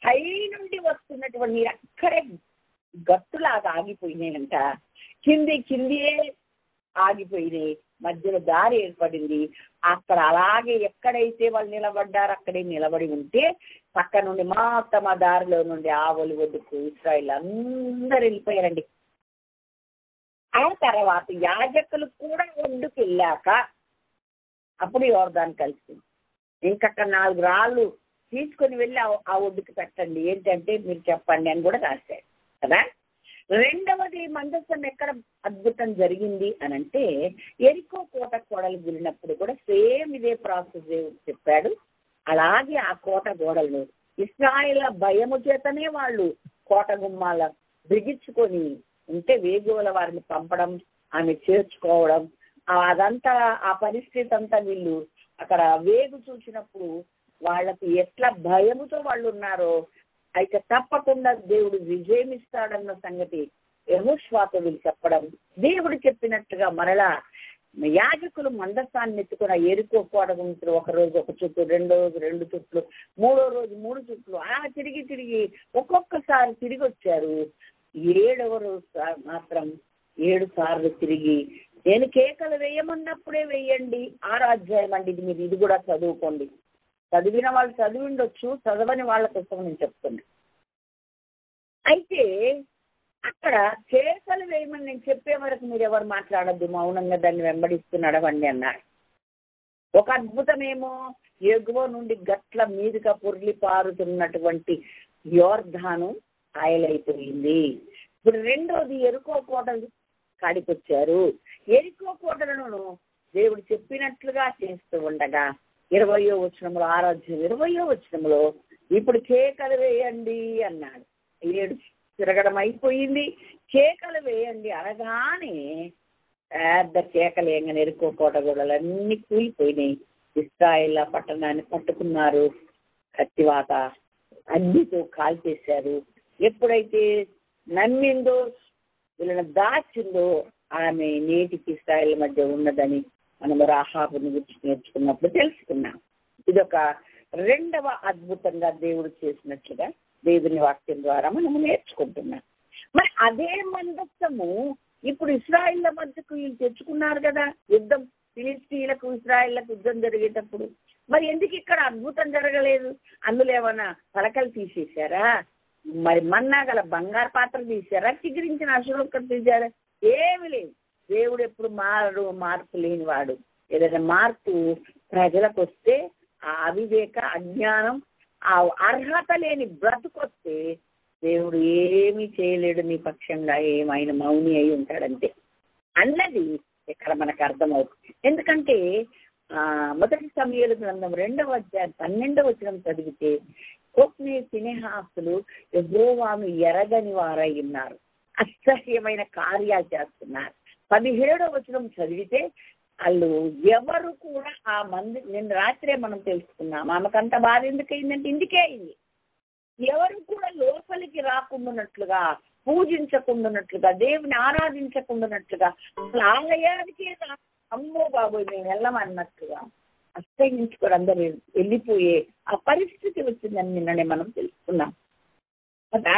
పై నుండి వస్తున్నటువంటి నీరు అక్కడే గట్టులాగా ఆగిపోయినాయంట, కిందియే ఆగిపోయినాయి, మధ్యలో దారి ఏర్పడింది. అక్కడ అలాగే ఎక్కడైతే వాళ్ళు నిలబడ్డారో అక్కడే నిలబడి ఉంటే పక్క నుండి మొత్తం ఆ దారిలో నుండి ఆవలి ఒడ్డుకు ఇశ్రాయేల్ అందరూ వెళ్ళిపోయారండి. ఆ తర్వాత యాజకులు కూడా ఒడ్డుకు వెళ్ళాక అప్పుడు యోర్దాను కలిసింది. ఇంకక్కడ 4 రాళ్ళు తీసుకొని వెళ్ళి ఆ ఒడ్డుకు పెట్టండి, ఏంటంటే మీరు చెప్పండి అని కూడా రాశాడు కదా. రెండవది మందసం ఎక్కడ అద్భుతం జరిగింది అని అంటే ఎరికో కోట గోడలు గురినప్పుడు కూడా సేమ్ ఇదే ప్రాసెస్ దేవుడు చెప్పాడు. అలాగే ఆ కోట గోడలు ఇశ్రాయేలు భయము చేతనే వాళ్ళు కోట గుమ్మాల బిగించుకొని ఉంటే వేగువల వారిని పంపడం, ఆమె చేర్చుకోవడం, అదంతా ఆ పరిస్థితి అంతా వీళ్ళు అక్కడ వేగు చూసినప్పుడు వాళ్ళకి ఎట్లా భయముతో వాళ్ళు ఉన్నారో, అయితే తప్పకుండా దేవుడు విజయం ఇస్తాడన్న సంగతి యెహోషువతో వీళ్ళు చెప్పడం, దేవుడు చెప్పినట్టుగా మరలా యాజకులు మందసాన్ని ఎత్తుకున్న ఎరుకో కోట గుంటూ ఒక రోజు ఒక చుట్టూ, రెండో రోజు 2 చుట్లు, మూడో రోజు 3 చుట్లు, అలా తిరిగి ఒక్కొక్కసారి తిరిగి వచ్చారు. 7వ రోజు మాత్రం 7 సార్లు తిరిగి, నేను కేకలు వేయమన్నప్పుడే వేయండి. 6వ అధ్యాయం అండి ఇది, మీరు ఇది కూడా చదువుకోండి. చదివిన వాళ్ళు చదివి ఉండొచ్చు, చదవని వాళ్ళ కోసం నేను చెప్తున్నా. అయితే అక్కడ కేకలు వేయమని నేను చెప్పే వరకు మీరు ఎవరు మాట్లాడద్దు, మౌనంగా దాన్ని వెంబడిస్తూ నడవండి అన్నాడు. ఒక అద్భుతమేమో ఎగువ నుండి గట్ల మీదుగా పొర్లి పారుతున్నటువంటి యోర్ధాను ఆయలైపోయింది. ఇప్పుడు రెండోది ఎరుకో కోటలు కాడికొచ్చారు. ఎరికో కోటలను దేవుడు చెప్పినట్లుగా చేస్తూ ఉండగా 20వ వచనంలో, 6వ అధ్యాయం 20వ వచనంలో ఇప్పుడు కేకలు వేయండి అన్నాడు. 7 తిరగడం అయిపోయింది, కేకలు వేయండి అనగానే పెద్ద కేకలు వేయగానే ఎరుకో కోట గోడలన్నీ కూలిపోయినాయి. ఇశ్రాయేలు పట్టణాన్ని పట్టుకున్నారు, కత్తివాత అగ్నితో కాల్చేశారు. ఎప్పుడైతే నమ్మిందో, వీళ్ళని దాచిందో, ఆమె నేటికి ఇశ్రాయేలు మధ్య ఉన్నదని మనము రాహాబుని గురించి నేర్చుకున్నప్పుడు తెలుసుకున్నాం. ఇదొక రెండవ అద్భుతంగా దేవుడు చేసినట్లుగా దేవుని వాక్యం ద్వారా మనము నేర్చుకుంటున్నాం. మరి అదే మందసము ఇప్పుడు ఇశ్రాయేళ్ల మధ్యకు వీళ్ళు తెచ్చుకున్నారు కదా, యుద్ధం ఫిలిష్తీయులకు ఇశ్రాయేళ్లకు యుద్ధం జరిగేటప్పుడు. మరి ఎందుకు ఇక్కడ అద్భుతం జరగలేదు? అందులో ఏమైనా పలకలు తీసేశారా? మరి మన్నా గల బంగారు పాత్ర తీశారా? చిగురించిన అశోకం తీశారా? ఏమి లేదు. దేవుడు ఎప్పుడు మార్పు లేనివాడు. ఏదైనా మార్పు ప్రజలకు వస్తే ఆ అవివేక, అజ్ఞానం, ఆ అర్హత లేని బ్రతుకొస్తే దేవుడు ఏమీ చేయలేడు నీ పక్షంగా, ఏమైనా మౌని అయి ఉంటాడంతే అన్నది ఇక్కడ మనకు అర్థమవుతుంది. ఎందుకంటే మొదటి సమూయేలు గ్రంథం 2వ అధ్యాయం 12వ వచనం చదివితే హొఫ్నీ ఫీనెహాసులు యెహోవాను ఎరగని వారై ఉన్నారు, అసహ్యమైన కార్యాలు చేస్తున్నారు. 17వ వచనం చదివితే వాళ్ళు ఎవరు కూడా ఆ మంది, నిన్న రాత్రే మనం తెలుసుకున్నాం, ఆమెకంత బాధ ఎందుకు అయిందంటే ఇందుకే అయింది. ఎవరు కూడా లోపలికి రాకుండానట్లుగా, పూజించకుండానట్లుగా, దేవుని ఆరాధించకుండానట్లుగా, ఆలయానికి అమ్మో బాబోయ్ మేము వెళ్ళమన్నట్లుగా అసహించుకొని అందరూ వెళ్ళిపోయే ఆ పరిస్థితి వచ్చిందని నిన్ననే మనం తెలుసుకున్నాం కదా.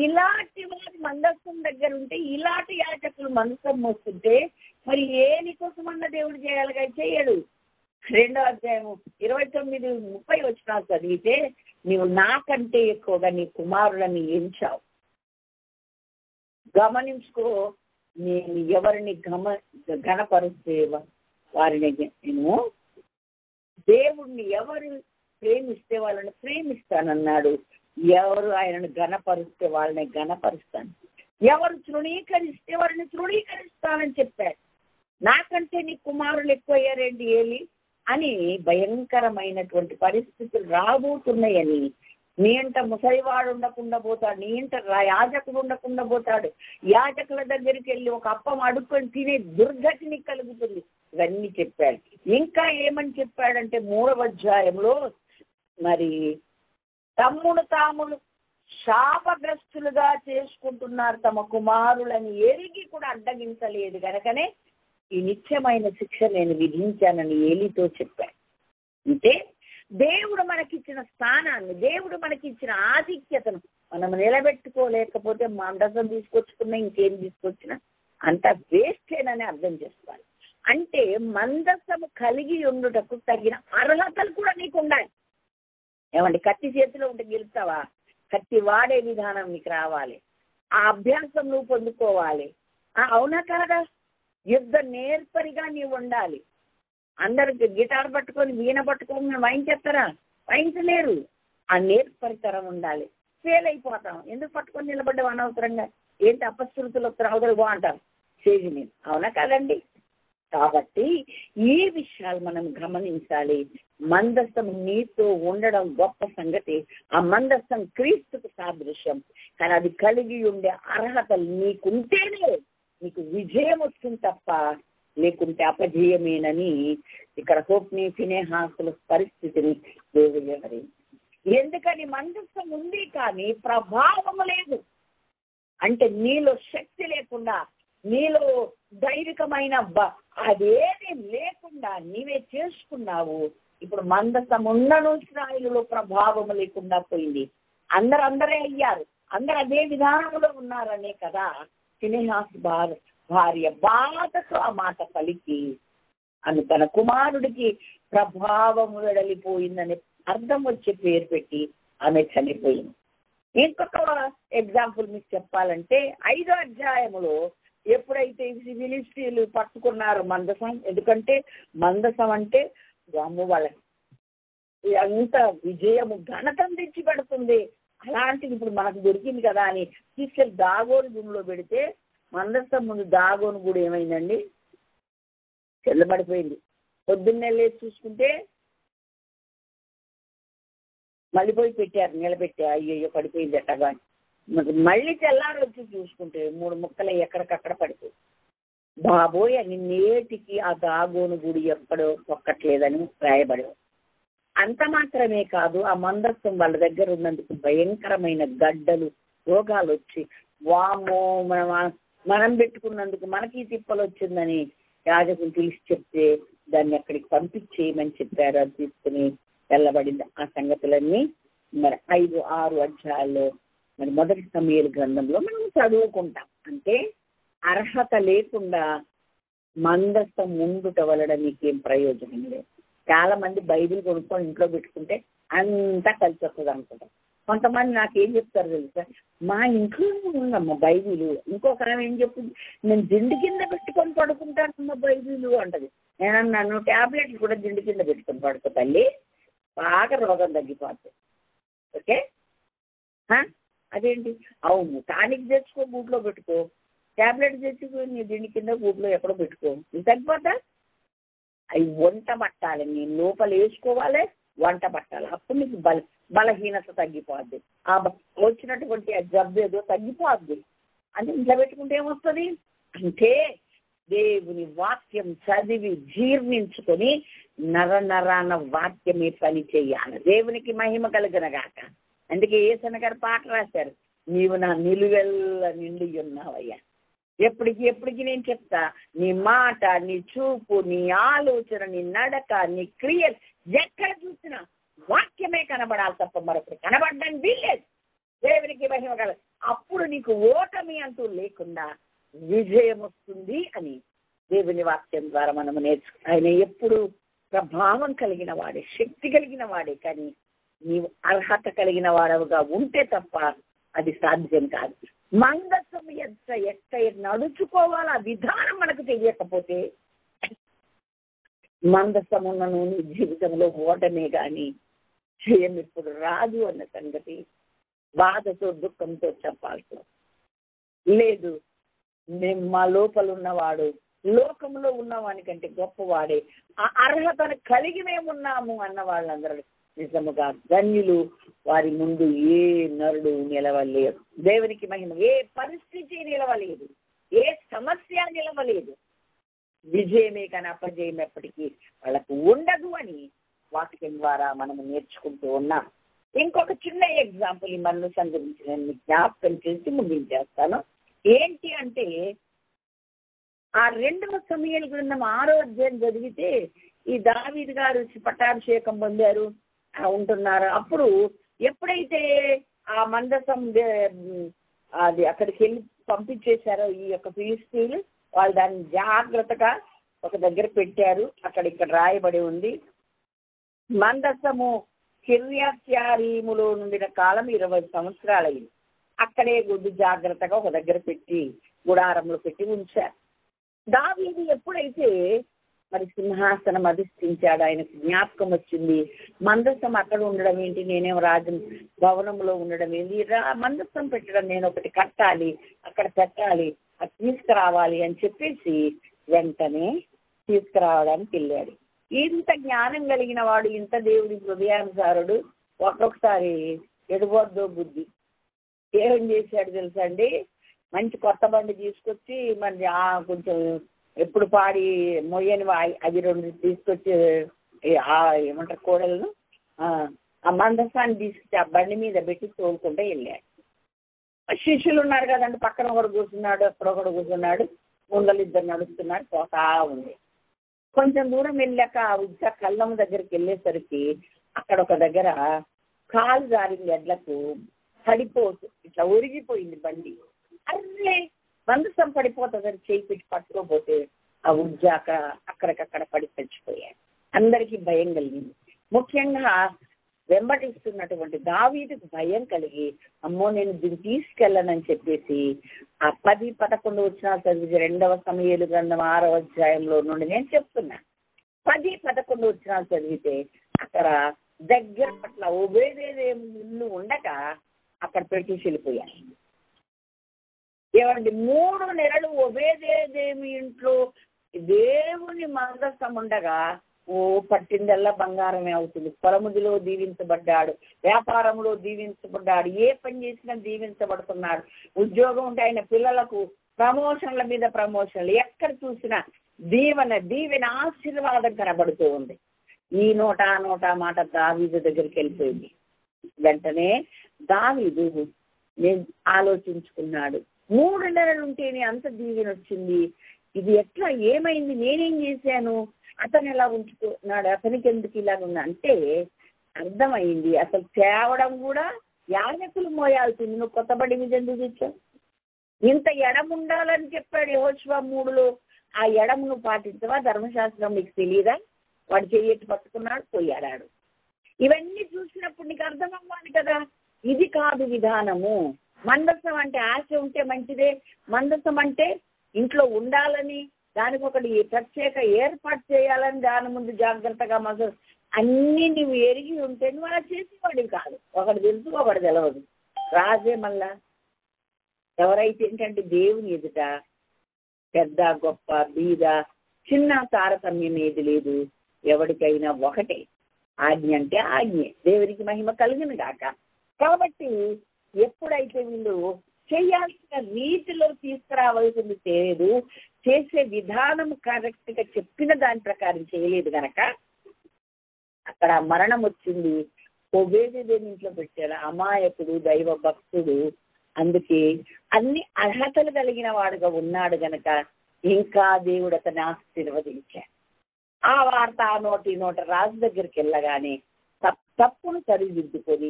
ఇలాంటి వారి మందసం దగ్గర ఉంటే, ఇలాంటి యాజకులు మందసం మోస్తుంటే మరి ఏని కోసమన్న దేవుడు చేయాలిగా, చేయడు. 2వ అధ్యాయం 29-30 వచనాలు చదివితే, నీవు నాకంటే ఎక్కువగా నీ కుమారులని ఎంచావు. గమనించుకో, నేను ఎవరిని ఘనపరుస్తే వారిని నేను, దేవుణ్ణి ఎవరు ప్రేమిస్తే వాళ్ళని ప్రేమిస్తానన్నాడు. ఎవరు ఆయనను ఘనపరిస్తే వాళ్ళని ఘనపరుస్తాను, ఎవరు తృణీకరిస్తే వారిని తృణీకరిస్తానని చెప్పాడు. నాకంటే నీ కుమారులు ఎక్కువయ్యారేంటి ఏలి అని భయంకరమైనటువంటి పరిస్థితులు రాబోతున్నాయని, నీ ఇంట ముసలివాడు ఉండకుండా పోతాడు, నీ ఇంట యాజకుడు ఉండకుండా పోతాడు, యాజకుల దగ్గరికి వెళ్ళి ఒక అప్పం అడుక్కొని తినే దుర్గతిని కలుగుతుంది, ఇవన్నీ చెప్పాడు. ఇంకా ఏమని చెప్పాడంటే 3వ అధ్యాయంలో, మరి తమ్ముడు తాములు శాపగ్రస్తులుగా చేసుకుంటున్నారు, తమ కుమారులని ఎరిగి కూడా అడ్డగించలేదు కనుకనే ఈ నిత్యమైన శిక్ష నేను విధించానని ఏలితో చెప్పాడు. అంటే దేవుడు మనకిచ్చిన స్థానాన్ని, దేవుడు మనకిచ్చిన ఆధిక్యతను మనం నిలబెట్టుకోలేకపోతే మందసం తీసుకొచ్చుకున్నా, ఇంకేం తీసుకొచ్చినా అంత వేస్టేనని అర్థం చేసుకోవాలి. అంటే మందసము కలిగి ఉండుటకు తగిన అర్హతలు కూడా నీకు ఉండాలి. ఏమండి, కత్తి చేతిలో ఉంటే గెలుస్తావా? కత్తి వాడే విధానం నీకు రావాలి, ఆ అభ్యాసం నువ్వు పొందుకోవాలి. అవునా కాదా? యుద్ధ నేర్పరిగా నీవు ఉండాలి. అందరికి గిటార్ పట్టుకొని వీణ పట్టుకొని వాయించేస్తారా? వాయించలేరు. ఆ నేర్పరితరం ఉండాలి. ఫెయిల్ అయిపోతాం. ఎందుకు పట్టుకొని నిలబడ్డాం అనవసరంగా? ఏంటి అపశృతులు అవతలు బాగుంటారు స్టేజ్ మీద, అవునా కదండి? కాబట్టి ఈ విషయాలు మనం గమనించాలి. మందసం నీతో ఉండడం గొప్ప సంగతి. ఆ మందసం క్రీస్తుకు సాదృశ్యం. కానీ అది కలిగి ఉండే అర్హతలు నీకుంటేనే నీకు విజయం వస్తుంది తప్ప లేకుంటే అపజయమేనని ఇక్కడ హోప్ని ఫినెహాసుల పరిస్థితిని దేవుడు వివరించారు. ఎందుకని మందసం ఉంది కానీ ప్రభావం లేదు. అంటే నీలో శక్తి లేకుండా, నీలో దైవికమైన అదేది లేకుండా నీవే చేసుకున్నావు. ఇప్పుడు మందసం ఉన్నను ఇశ్రాయేలులో ప్రభావం లేకుండా పోయింది. అందరే అయ్యారు, అందరు అదే విధానంలో ఉన్నారనే కదా ఫినెహాసు భార్య బాధతో ఆ మాట పలికి అని తన కుమారుడికి ప్రభావం వెడలిపోయిందని అర్థం వచ్చే పేరు పెట్టి ఆమె చనిపోయింది. ఇంకొక ఎగ్జాంపుల్ మీకు చెప్పాలంటే 5వ అధ్యాయములో ఎప్పుడైతే ఫిలిష్తీయులు పట్టుకున్నారు మందసం, ఎందుకంటే మందసం అంటే వాళ్ళకి ఎంత విజయము ఘనతం తెచ్చి పెడుతుంది. అలాంటిది ఇప్పుడు మనకు దొరికింది కదా అని తీసుకెళ్ళి దాగోను గుడిలో పెడితే మందసం ముందు దాగోను గుడి ఏమైందండి? చెల్లబడిపోయింది. పొద్దున్నే లేచి చూసుకుంటే మళ్ళీ పోయి పెట్టారు, నిలబెట్టి అయ్యో పడిపోయింది ఎట్టగా. మళ్ళీ తెల్లారు వచ్చి చూసుకుంటే 3 ముక్కలు ఎక్కడికక్కడ పడిపోయి, బాబోయ్ అని నేటికి ఆ దాగోను గుడి ఎక్కడో ఒక్కట్లేదని రాయబడి. అంత మాత్రమే కాదు, ఆ మందస్సం వాళ్ళ దగ్గర ఉన్నందుకు భయంకరమైన గడ్డలు, రోగాలు వచ్చి వామో మనం పెట్టుకున్నందుకు మనకి తిప్పలు వచ్చిందని యాజకులు తెలిసి చెప్తే దాన్ని అక్కడికి పంపించేయమని చెప్పారు. అది తీసుకుని వెళ్ళబడింది. ఆ సంగతులన్నీ మరి 5, 6 అధ్యాయాల్లో మరి మొదటి సమూయేలు గ్రంథంలో మనం చదువుకుంటాం. అంటే అర్హత లేకుండా మందస్సం ఉండుట వలన మీకేం ప్రయోజనం లేదు. చాలా మంది బైబిల్ కొనుక్కొని ఇంట్లో పెట్టుకుంటే అంతా కలిసి వస్తుంది అనుకుంటాం. కొంతమంది నాకేం చెప్తారు తెలుసా, మా ఇంట్లో ఉందమ్మా బైబిల్. ఇంకొక ఆమె ఏం చెప్తుంది, నేను దిండు కింద పెట్టుకొని పడుకుంటానమ్మా బైబిల్ అంటది. నన్ను ట్యాబ్లెట్లు కూడా దిండు కింద పెట్టుకొని పడుకో తల్లి, బాగా రోగం తగ్గిపోతుంది. ఓకే, అదేంటి? అవును, టానిక్ తెచ్చుకో గూట్లో పెట్టుకో, ట్యాబ్లెట్ తెచ్చుకో నీ దిండి కింద గూట్లో ఎక్కడో పెట్టుకో, ఇది తగ్గిపోతా. అవి వంట పట్టాలి, నీ లోపల వేసుకోవాలి, వంట పట్టాలి. అప్పుడు నీకు బలహీనత తగ్గిపోద్ది. ఆ వచ్చినటువంటి ఆ జబ్బు ఏదో తగ్గిపోద్ది. అంటే ఇంట్లో పెట్టుకుంటే ఏమొస్తుంది అంటే దేవుని వాక్యం చదివి జీర్ణించుకొని నరాన వాక్యమే పని చెయ్యాలి. దేవునికి మహిమ కలుగునగాక. అందుకే యేసన్న గారు పాట రాశారు, నీవు నా నిలువెల్ల నిండి ఉన్నావయ్యా. ఎప్పటికి నేను చెప్తా, నీ మాట, నీ చూపు, నీ ఆలోచన, నీ నడక, నీ క్రియలు ఎక్కడ చూసినా వాక్యమే కనబడాలి తప్ప మరొకటి కనబడడానికి వీల్లేదు. దేవునికి మహిమ కలదు. అప్పుడు నీకు ఓటమి అంటూ లేకుండా విజయం వస్తుంది అని దేవుని వాక్యం ద్వారా మనము నేర్చుకున్నాం. ఆయన ఎప్పుడు ప్రభావం కలిగిన వాడే, శక్తి కలిగిన వాడే. కానీ నీవు అర్హత కలిగిన వాడవుగా ఉంటే తప్ప అది సాధ్యం కాదు. మందసం ఎక్క నడుచుకోవాలో ఆ విధానం మనకు తెలియకపోతే మందసమున్నను జీవితంలో ఓటమే కానీ జయం ఇప్పుడు రాదు అన్న సంగతి బాధతో దుఃఖంతో చెప్పాల్సి లేదు. మేము మా లోపల ఉన్నవాడు లోకంలో ఉన్నవానికంటే గొప్పవాడే, ఆ అర్హతను కలిగి మేమున్నాము అన్న వాళ్ళందరూ నిజముగా ధన్యులు. వారి ముందు ఏ నరుడు నిలవలేరు. దేవునికి మహిమ. ఏ పరిస్థితి నిలవలేదు, ఏ సమస్య నిలవలేదు. విజయమే కానీ అపజయం ఎప్పటికీ వాళ్ళకు ఉండదు అని వాక్యం ద్వారా మనము నేర్చుకుంటూ ఉన్నాం. ఇంకొక చిన్న ఎగ్జాంపుల్ ఈ మందసం గురించి నేను జ్ఞాపకం చేసి ముగించేస్తాను. ఏంటి అంటే ఆ 2వ సమూయేలు గ్రంథం 6వ అధ్యాయం చదివితే ఈ దావీదు గారు పట్టాభిషేకం పొందారు, ఉంటున్నారు. అప్పుడు ఎప్పుడైతే ఆ మందసం అది అక్కడికి వెళ్ళి పంపించేశారో ఈ యొక్క ఫిలిష్తీయులు, వాళ్ళు దాన్ని జాగ్రత్తగా ఒక దగ్గర పెట్టారు. అక్కడ ఇక్కడ రాయబడి ఉంది, మందసము కిర్యత్యారీములో నుండిన కాలం 20 సంవత్సరాలైంది. అక్కడే గుడ్డు జాగ్రత్తగా ఒక దగ్గర పెట్టి గుడారంలో పెట్టి ఉంచారు. దావీదు ఎప్పుడైతే మరి సింహాసనం అధిష్ఠించాడు. ఆయనకు జ్ఞాపకం వచ్చింది, మందసం అక్కడ ఉండడం ఏంటి, నేనేం రాజు భవనంలో ఉండడం ఏంటి, మందసం పెట్టడం నేను ఒకటి కట్టాలి, అక్కడ పెట్టాలి, అది తీసుకురావాలి అని చెప్పేసి వెంటనే తీసుకురావడానికి వెళ్ళాడు. ఇంత జ్ఞానం కలిగిన వాడు, ఇంత దేవుడి హృదయానుసారుడు, ఒక్కొక్కసారి ఎడుబోద్దో బుద్ధి ఏం చేశాడు తెలుసా అండి, మంచి కొత్త బండి తీసుకొచ్చి మరి కొంచెం ఎప్పుడు పాడి మొయ్యని అది 2 తీసుకొచ్చి ఏమంటారు కోడలను ఆ మందసాన్ని తీసుకొచ్చి ఆ బండి మీద పెట్టి తోలుకుంటూ వెళ్ళాడు. శిష్యులు ఉన్నారు కదండి, పక్కన ఒకడు కూర్చున్నాడు, అక్కడ ఒకడు కూర్చున్నాడు, ముందలు 2 నడుస్తున్నారు, పోతా ఉంది. కొంచెం దూరం వెళ్ళాక ఉజ్జా కళ్ళం దగ్గరికి వెళ్ళేసరికి అక్కడ ఒక దగ్గర కాలు జారింది, ఎడ్లకు పడిపోతు ఇట్లా ఒరిగిపోయింది బండి. అరే మందసం పడిపోతుందని చేయి పెట్టి పట్టుకోపోతే ఆ ఉజ్జాక అక్కడికక్కడ పడి చచ్చిపోయాడు. అందరికీ భయం కలిగింది. ముఖ్యంగా వెంబడిస్తున్నటువంటి దావీదుకు భయం కలిగి, అమ్మో నేను దీన్ని తీసుకెళ్ళనని చెప్పేసి ఆ 10-11 వచనాలు చదివి 2వ సమూయేలు గ్రంథం 6వ అధ్యాయంలో నుండి నేను చెప్తున్నా. 10-11 వచనాలు చదివితే అక్కడ దగ్గర పట్ల ఓబేదేదేము ఇల్లు ఉండక అక్కడ పెట్టి వెళ్ళిపోయాయి. ఏమండి 3 నెలలు ఓబేదేదేమి ఇంట్లో దేవుని మందసం ఉండగా పట్టిందల్లా బంగారమే అవుతుంది. పొలముదిలో దీవించబడ్డాడు, వ్యాపారంలో దీవించబడ్డాడు, ఏ పని చేసినా దీవించబడుతున్నాడు. ఉద్యోగం ఉంటే ఆయన పిల్లలకు ప్రమోషన్ల మీద ప్రమోషన్లు, ఎక్కడ చూసినా దీవెన ఆశీర్వాదం కనబడుతూ ఉంది. ఈ నోట ఆ నోట మాట దావీదు దగ్గరికి వెళ్ళిపోయింది. వెంటనే దావీదు నేను ఆలోచించుకున్నాడు, 3 నెలలు ఉంటేనే అంత దీవెన వచ్చింది, ఇది ఎట్లా ఏమైంది, నేనేం చేశాను, అతను ఎలా ఉంచుకున్నాడు, అతనికి ఎందుకు ఇలాగున్నా అంటే అర్థమైంది. అసలు తేవడం కూడా యాజకులు మోయాల్సింది, నువ్వు కొత్త బండి మీద ఎందుకు తెచ్చావు, ఇంత ఎడమ ఉండాలని చెప్పాడు యెహోషువ 3లో, ఆ ఎడమును పాటించవా, ధర్మశాస్త్రం నీకు తెలియదా, వాడు చెయ్యెట్టు పట్టుకున్నాడు పోయాడాడు. ఇవన్నీ చూసినప్పుడు నీకు అర్థం అవ్వాలి కదా, ఇది కాదు విధానము. మందసం అంటే ఆశ ఉంటే మంచిదే, మందసం అంటే ఇంట్లో ఉండాలని, దానికి ఒకటి ప్రత్యేక ఏర్పాటు చేయాలని, దాని ముందు జాగ్రత్తగా అన్నీ నువ్వు ఎరిగి ఉంటే నువ్వు అలా చేసేవాడివి కాదు. ఒకటి తెలుసు ఒకటి తెలవదు, రాజే మళ్ళా. ఎవరైతే ఏంటంటే దేవుని ఎదుట పెద్ద గొప్ప బీద చిన్న తారతమ్యం ఏది లేదు, ఎవరికైనా ఒకటే, ఆజ్ఞ అంటే ఆజ్ఞే, దేవునికి మహిమ కలుగును గాక. కాబట్టి ఎప్పుడైతే వీళ్ళు చేయాల్సిన రీతిలో తీసుకురావాల్సింది చేయలేదు, చేసే విధానం కరెక్ట్గా చెప్పిన దాని ప్రకారం చేయలేదు కనుక అక్కడ మరణం వచ్చింది. ఓబేదేదేము ఇంట్లో పెట్టారు, అమాయకుడు, దైవ భక్తుడు, అందుకే అన్ని అర్హతలు కలిగిన వాడుగా ఉన్నాడు గనక ఇంకా దేవుడు అతన్ని ఆశీర్వదించాడు. ఆ వార్త ఆ నోట రాజు దగ్గరికి వెళ్ళగానే తప్పును సరిదిద్దుకొని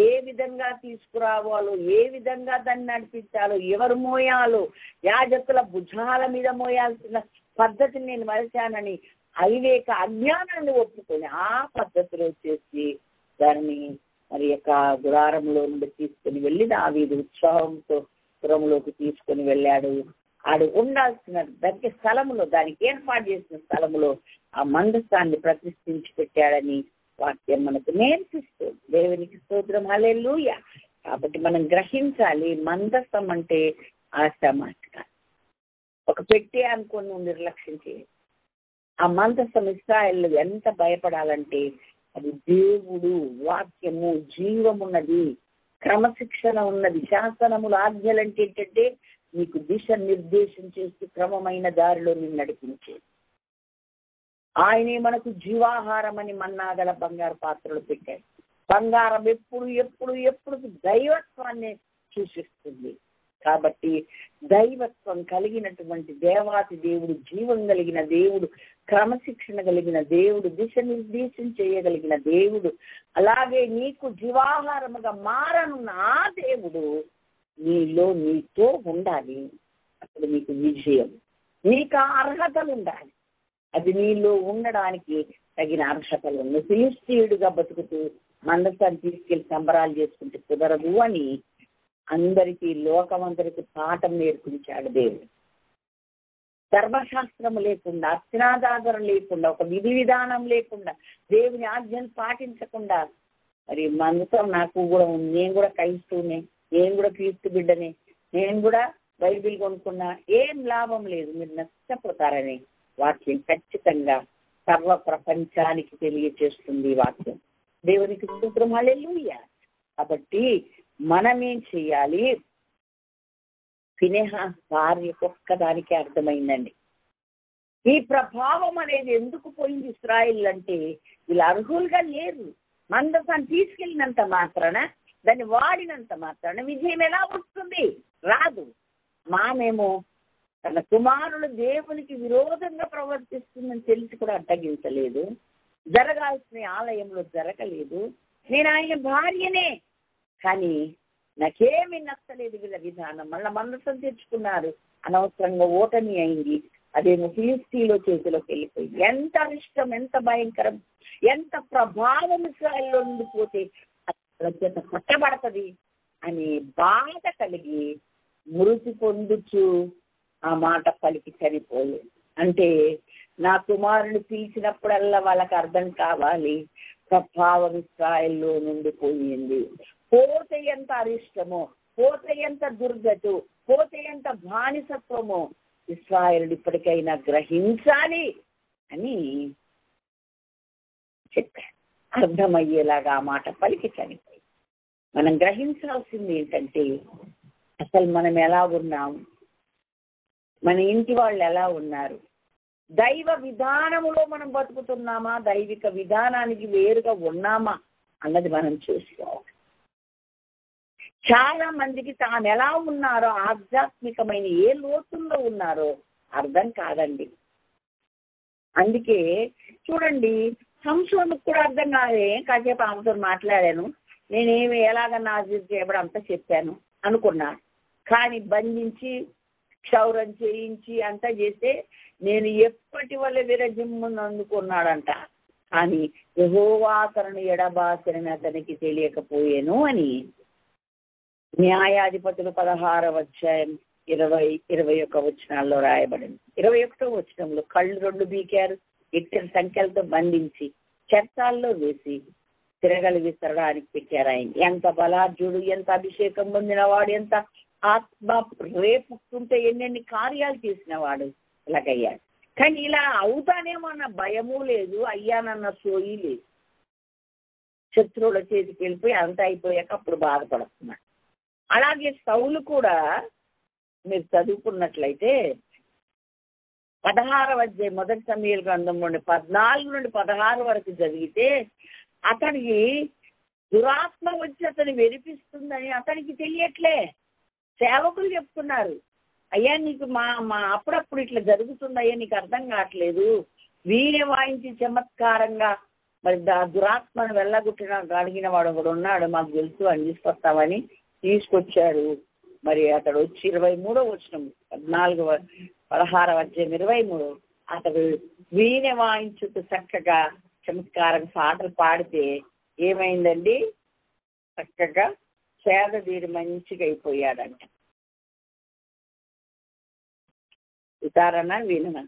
ఏ విధంగా తీసుకురావాలో, ఏ విధంగా దాన్ని నడిపించాలో, ఎవరు మోయాలో, యాజకుల భుజాల మీద మోయాల్సిన పద్ధతిని నేను మరిచానని అవివేక అజ్ఞానాన్ని ఒప్పుకొని ఆ పద్ధతిలో చేసి దాన్ని మరి యొక్క గుడారంలో నుండి తీసుకుని వెళ్ళి దావీదు ఉత్సాహంతో పురంలోకి తీసుకుని వెళ్ళాడు. ఆడు ఉండాల్సిన దగ్గర స్థలములో, దానికి ఏర్పాటు చేసిన స్థలములో ఆ మందసాన్ని ప్రతిష్ఠించి పెట్టాడని వాక్యం మనకు నేర్పిస్తూ, దేవునికి స్తోత్రం, హల్లెలూయా. కాబట్టి మనం గ్రహించాలి, మందసం అంటే ఆశామాట కాదు, ఒక పెట్టే అనుకొని నువ్వు నిర్లక్ష్యం చేయాలి. ఆ మందసం ఇశ్రాయేలు ఎంత భయపడాలంటే అది దేవుడు వాక్యము, జీవమున్నది, క్రమశిక్షణ ఉన్నది, శాసనములు ఆజ్ఞలు అంటే ఏంటంటే నీకు దిశ నిర్దేశం చేస్తూ క్రమమైన దారిలో నిన్ను నడిపించేది. ఆయనే మనకు జీవాహారం అని మన్నాగల బంగారు పాత్రలు పెట్టాడు. బంగారం ఎప్పుడు ఎప్పుడు ఎప్పుడు దైవత్వాన్ని సూచిస్తుంది. కాబట్టి దైవత్వం కలిగినటువంటి దేవాతి దేవుడు, జీవం కలిగిన దేవుడు, క్రమశిక్షణ కలిగిన దేవుడు, దిశ నిర్దేశం చేయగలిగిన దేవుడు, అలాగే నీకు జీవాహారముగా మారనున్న ఆ దేవుడు నీతో ఉండాలి. అప్పుడు నీకు విజయం, నీకు అర్హతలు ఉండాలి. అది నీలో ఉండడానికి తగిన అర్హతలు ఉన్నాయి. ఫిలిష్తీయుడుగా బతుకుతూ మందసాన్ని తీసుకెళ్లి సంబరాలు చేసుకుంటే కుదరదు అని అందరికీ, లోకమందరికి పాఠం నేర్పించాడు దేవుడు. ధర్మశాస్త్రము లేకుండా, అర్చనాదాదరం లేకుండా, ఒక విధి విధానం లేకుండా, దేవుని ఆజ్ఞను పాటించకుండా, మరి మనతో నాకు కూడా ఉంది, నేను కూడా క్రైస్తవునే, నేను కూడా క్రీస్తు బిడ్డనే, నేను కూడా బైబిల్ కొనుక్కున్నా, ఏం లాభం లేదు, మీరు నష్టపోతారని వాక్యం ఖచ్చితంగా సర్వ ప్రపంచానికి తెలియచేస్తుంది ఈ వాక్యం. దేవునికి స్తోత్రం, హల్లెలూయా. కాబట్టి మనమేం చేయాలి? ఫినెహాస్ భార్యకు ఒక్కదానికే అర్థమైందండి. ఈ ప్రభావం అనేది ఎందుకు పోయింది ఇశ్రాయేల్ అంటే, వీళ్ళు అర్హులుగా లేరు. మందసాన్ని తీసుకెళ్ళినంత మాత్రాన, దాన్ని వాడినంత మాత్రాన విజయం ఎలా వస్తుంది? రాదు. మామేమో తన కుమారుడు దేవునికి విరోధంగా ప్రవర్తిస్తుందని తెలిసి కూడా అడ్డగించలేదు. జరగాల్సిన ఆలయంలో జరగలేదు. నేను ఆయన భార్యనే, కానీ నాకేమీ నచ్చలేదు వీళ్ళ విధానం. మళ్ళీ మందసం తెచ్చుకున్నారు, అనవసరంగా ఓటమి అయింది. అదేమో ఫిలిస్తీన్ల చేతిలోకి వెళ్ళిపోయింది. ఎంత అరిష్టం, ఎంత భయంకరం, ఎంత ప్రభావం ఇశ్రాయేలులో ఉండిపోతే చేత కొట్టబడుతుంది అని బాధ కలిగి మృతి పొందుచు ఆ మాట పలికి చనిపోయి. అంటే నా కుమారుని పిలిచినప్పుడల్లా వాళ్ళకి అర్థం కావాలి, ప్రభావం ఇశ్రాయేలులో నుండి పోయింది. పోతే ఎంత అరిష్టమో, పోతే ఎంత దుర్గతో, పోతే ఎంత బానిసత్వమో ఇశ్రాయేలు ఇప్పటికైనా గ్రహించాలి అని చెప్పారు. అర్థమయ్యేలాగా ఆ మాట పలికి చనిపోయి. మనం గ్రహించాల్సింది ఏంటంటే, అసలు మనం ఎలా ఉన్నాం, మన ఇంటి వాళ్ళు ఎలా ఉన్నారు, దైవ విధానములో మనం బతుకుతున్నామా, దైవిక విధానానికి వేరుగా ఉన్నామా అన్నది మనం చూసుకోవాలి. చాలా మందికి తాను ఎలా ఉన్నారో, ఆధ్యాత్మికమైన ఏ లోతుల్లో ఉన్నారో అర్థం కాదండి. అందుకే చూడండి, సంసోనుకు కూడా అర్థం కాదే. కాసేపు ఆమెతో మాట్లాడాను, నేనేమి ఎలాగ నాజీరు చేయబడి అంతా చెప్పాను అనుకున్నాను. కానీ బంధించి క్షౌరం చేయించి అంతా చేస్తే నేను ఎప్పటి వల్ల విరజిమ్మును అందుకున్నాడంట. కానీ యెహోవా తనను ఎడబాసెనని అతనికి తెలియకపోయేను అని న్యాయాధిపతులు 16వ అధ్యాయం 20-21 వచనాల్లో రాయబడింది. 21వ వచనంలో కళ్ళు 2 బీకారు, ఇక్కడి సంఖ్యలతో బంధించి చర్చాల్లో వేసి తిరగలి విసరడానికి పెట్టారు. ఆయన ఎంత బలార్జుడు, ఎంత అభిషేకం పొందినవాడు, ఎంత ఆత్మ రేపుతుంటే ఎన్నెన్ని కార్యాలు చేసినవాడు ఇలాగయ్యాడు. కానీ ఇలా అవుతానేమన్న భయము లేదు, అయ్యానన్న సోయి లేదు. శత్రువుల చేతికి వెళ్ళిపోయి అంత అయిపోయాక అప్పుడు బాధపడుతున్నాడు. అలాగే సౌలు కూడా మీరు చదువుకున్నట్లయితే 16వ అధ్యాయం 1 సమూయేలు గ్రంథం నుండి 14 నుండి 16 వరకు చదివితే అతనికి దురాత్మ వచ్చి అతను వెరిపిస్తుందని అతనికి తెలియట్లే. సేవకులు చెప్తున్నారు, అయ్యా నీకు మా అప్పుడప్పుడు ఇట్లా జరుగుతుందయ్యా, నీకు అర్థం కావట్లేదు. వీణే వాయించి చమత్కారంగా మరి దురాత్మను వెళ్ళగొట్టిన అడిగిన వాడు ఒకడు ఉన్నాడు, మాకు తెలుసు అని తీసుకొస్తామని తీసుకొచ్చాడు. మరి అతడు వచ్చి 23వ వచనం 16వ అధ్యాయం 23 అతడు వీణె వాయించుతూ చక్కగా చమత్కారం పాటలు పాడితే ఏమైందండి, చక్కగా సేద తీరి మంచిగా అయిపోయాడంట. సితారనా వీణన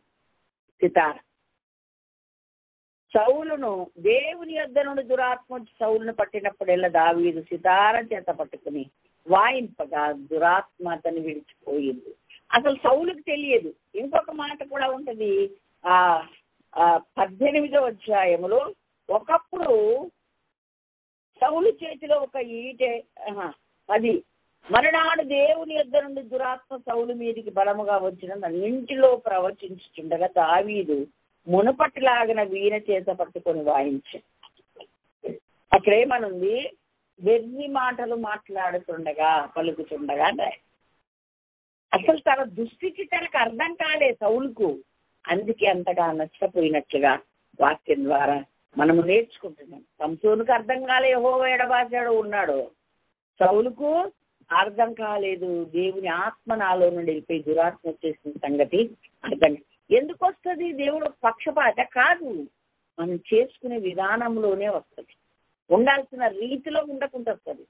సితార. సౌలును దేవుని యొద్ద నుండి దురాత్మ సౌలును పట్టినప్పుడల్లా దావీదు సితార చేత పట్టుకుని వాయింపగా దురాత్మ అతన్ని విడిచిపోయింది. అసలు సౌలుకు తెలియదు. ఇంకొక మాట కూడా ఉంటది, 18వ అధ్యాయములో ఒకప్పుడు సౌలు చేతిలో ఒక ఈటె 10 మరునాడు దేవుని యొద్ద నుండి దురాత్మ సౌలు మీదికి బలముగా వచ్చిన ఇంటిలో ప్రవచించుచుండగా దావీదు మునుపటిలాగిన వీణ చేత పట్టుకొని వాయించాడు. అక్కడేమనుంది, వెర్రి మాటలు మాట్లాడుతుండగా పలుకుతుండగా. అసలు తన దృష్టికి తనకు అర్థం కాలే సౌలుకు. అందుకే అంతగా నష్టపోయినట్లుగా వాక్యం ద్వారా మనము నేర్చుకుంటున్నాం. సంసోనుకు అర్థం కాలే, యెహోవా ఎడబాసాడు ఉన్నాడు. సౌలుకు అర్థం కాలేదు, దేవుని ఆత్మ నాలో నుండి వెళ్ళిపోయి దురాత్మ వచ్చేసిన సంగతి అర్థం. ఎందుకు వస్తుంది? దేవుడు పక్షపాత కాదు, మనం చేసుకునే విధానంలోనే వస్తుంది. ఉండాల్సిన రీతిలో ఉండకుండా వస్తుంది.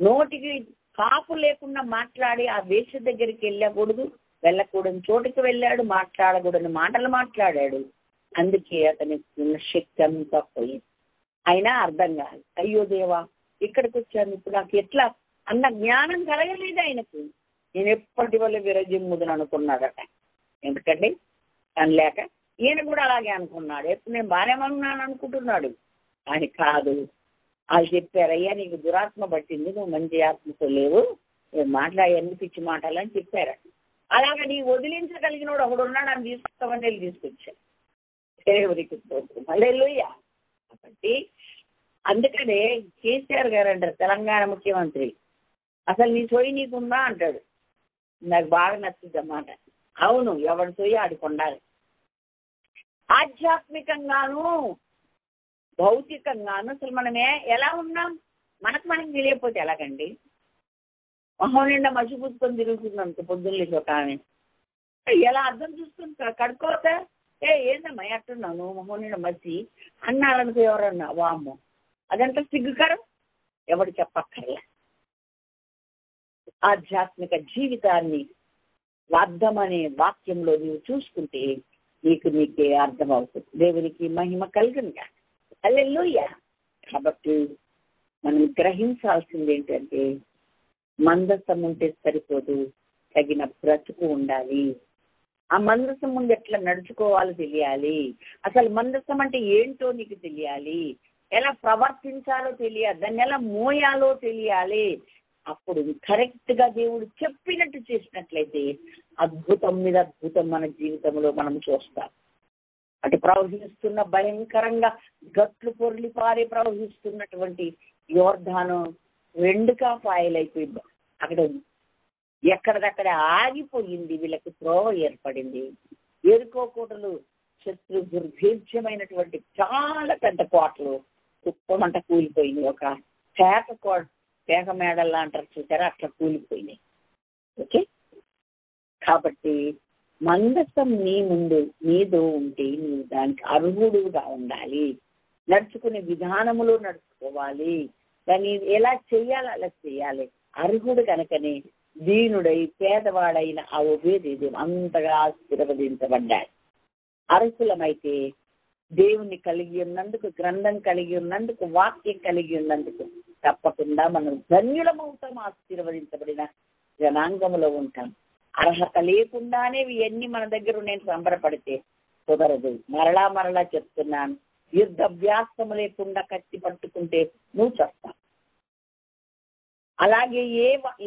నోటికి కాపు లేకుండా మాట్లాడి ఆ వేష దగ్గరికి వెళ్ళకూడదు, వెళ్ళకూడని చోటుకి వెళ్ళాడు, మాట్లాడకూడని మాటలు మాట్లాడాడు. అందుకే అతనికి ఉన్న శక్తి అంతా పోయింది. అయినా అర్థం కాదు. అయ్యో దేవా, ఇక్కడికి వచ్చాను, ఇప్పుడు నాకు ఎట్లా అన్న జ్ఞానం కలగలేదు ఆయనకు. నేను ఎప్పటి వల్ల విరజిమ్ముదని అనుకున్నాడట. ఎందుకంటే తను లేక ఈయన కూడా అలాగే అనుకున్నాడు. ఎప్పుడు నేను బాగానే ఉన్నాను అనుకుంటున్నాడు. అని కాదు, వాళ్ళు చెప్పారు, అయ్యా నీకు దురాత్మ పట్టింది, నువ్వు మంచి ఆత్మతో లేవు, నేను మాట్లాడి పిచ్చి మాటలు అని చెప్పారు. అలాగే నీ వదిలించగలిగినోడు ఒకడు ఉన్నాడు, అని తీసుకొస్తామని వెళ్ళి తీసుకొచ్చాడు. దేవుడికి హల్లెలూయా. కాబట్టి అందుకనే కేసీఆర్ గారు అంటారు, తెలంగాణ ముఖ్యమంత్రి, అసలు నీ సోయి నీకుందా అంటాడు. నాకు బాగా నచ్చింది అన్నమాట. అవును, ఎవరి సోయి ఆడికి ఉండాలి. ఆధ్యాత్మికంగాను భౌతికంగాను అసలు మనమే ఎలా ఉన్నాం మనకు తెలియకపోతే ఎలాగండి? మొహం నిండా మసి పూసుకొని తిరుగుతున్నాం పొద్దున్న ఒక ఆమె. ఎలా అర్థం చూసుకుని కడుక్కోతా, ఏందమ్మా ఎట్టున్నావు నువ్వు మొహం నిండా మసి అన్నారనుకో ఎవరన్నా, వామ్మో అదంతా సిగ్గుకరం, ఎవడు చెప్పక్కర్లే. ఆధ్యాత్మిక జీవితాన్ని అర్థమనే వాక్యంలో నీవు చూసుకుంటే నీకే అర్థమవుతుంది. దేవునికి మహిమ కలుగునుగా. హల్లెలూయా. కాబట్టి మనం గ్రహించాల్సింది ఏంటంటే, మందసం ఉంటే సరిపోదు, తగిన బ్రతుకు ఉండాలి. ఆ మందసం ముందు ఎట్లా నడుచుకోవాలో తెలియాలి. అసలు మందసం అంటే ఏంటో నీకు తెలియాలి. ఎలా ప్రవర్తించాలో తెలియాలి, దాన్ని ఎలా మోయాలో తెలియాలి. అప్పుడు కరెక్ట్గా దేవుడు చెప్పినట్టు చేసినట్లయితే అద్భుతం మీద అద్భుతం మన జీవితంలో మనం చూస్తాం. అటు ప్రవహిస్తున్న భయంకరంగా గట్లు పొర్లి పారి ప్రవహిస్తున్నటువంటి యోర్దాను రెండుగా పాయలైపోయింది. అక్కడ ఎక్కడిదక్కడ ఆగిపోయింది. వీళ్ళకి త్రోవ ఏర్పడింది. ఎరుకో కోటలు శత్రు దుర్భేద్యమైనటువంటి చాలా పెద్ద కోటలు కుప్పమంట కూలిపోయింది. ఒక పేక మేడల్లా అంటారు చూసారా, అట్లా కూలిపోయినాయి. ఓకే, కాబట్టి మందసం నీ ముందు నీదో ఉంటే నీవు దానికి అర్హుడుగా ఉండాలి. నడుచుకునే విధానములో నడుచుకోవాలి. దాన్ని ఎలా చెయ్యాలి అలా చెయ్యాలి. అర్హుడు కనుకనే దీనుడై పేదవాడైన ఆ ఒబేదేదం అంతగా ఆశీర్వదించబడ్డాడు. అర్హులమైతే దేవుణ్ణి కలిగి ఉన్నందుకు, గ్రంథం కలిగి ఉన్నందుకు, వాక్యం కలిగి ఉన్నందుకు తప్పకుండా మనం ధన్యులమవుతాం, ఆశీర్వదించబడిన జనాంగంలో ఉంటాం. అర్హత లేకుండానే ఇవన్నీ మన దగ్గర నేను సంబరపడితే కుదరదు. మరలా చెప్తున్నాను, యుద్ధాభ్యాసము లేకుండా కత్తి పట్టుకుంటే నువ్వు చేస్తావు. అలాగే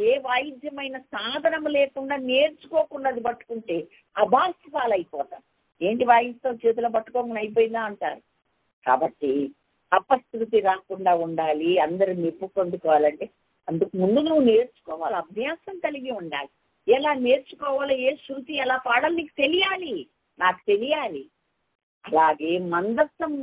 ఏ వాయిద్యమైన సాధనము లేకుండా నేర్చుకోకుండా అది పట్టుకుంటే అభాస్పాలైపోతాం. ఏంటి వాయిద్యం చేతిలో పట్టుకోకుండా అయిపోయిందా అంటారు. కాబట్టి అపశృతి రాకుండా ఉండాలి. అందరూ మెప్పు పొందుకోవాలంటే అందుకు ముందు నువ్వు నేర్చుకోవాలి, అభ్యాసం కలిగి ఉండాలి. ఎలా నేర్చుకోవాలో, ఏ శృతి ఎలా పాడాలి నీకు తెలియాలి, నాకు తెలియాలి. అలాగే మందసం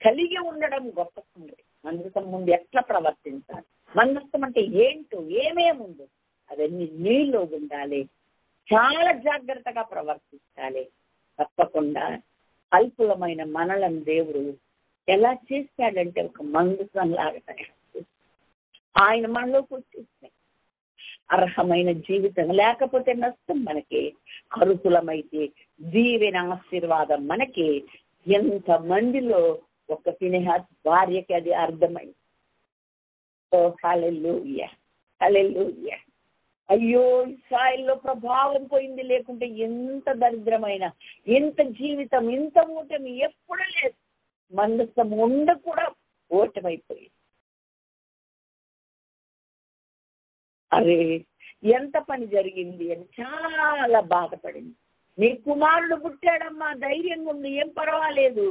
కలిగి ఉండడం గొప్ప సంగతి. మందసం ముందు ఎట్లా ప్రవర్తించాలి, మందసం అంటే ఏంటో, ఏమేముందో అవన్నీ నీలో ఉండాలి. చాలా జాగ్రత్తగా ప్రవర్తించాలి. తప్పకుండా అల్పులమైన మనలను దేవుడు ఎలా చేస్తాడంటే ఒక మందసం లాగా ఆయన మనలోకి వచ్చేస్తాయి. అర్హమైన జీవితం లేకపోతే నష్టం మనకి, అర్హులమైతే దీవెన ఆశీర్వాదం మనకి. ఎంత మందిలో ఒక ఫినెహాస్ భార్యకి అది అర్థమైంది. ఓ హల్లెలూయా, హల్లెలూయా. అయ్యో, ఇశ్రాయేలులో ప్రభావం పోయింది, లేకుంటే ఎంత దరిద్రమైన, ఎంత జీవితం, ఎంత ఓటమి ఎప్పుడు లేదు. మందసం ఉండ కూడా ఓటమైపోయింది. అరే ఎంత పని జరిగింది అని చాలా బాధపడింది. నీ కుమారుడు పుట్టాడమ్మా, ధైర్యంగా ఉంది, ఏం పర్వాలేదు.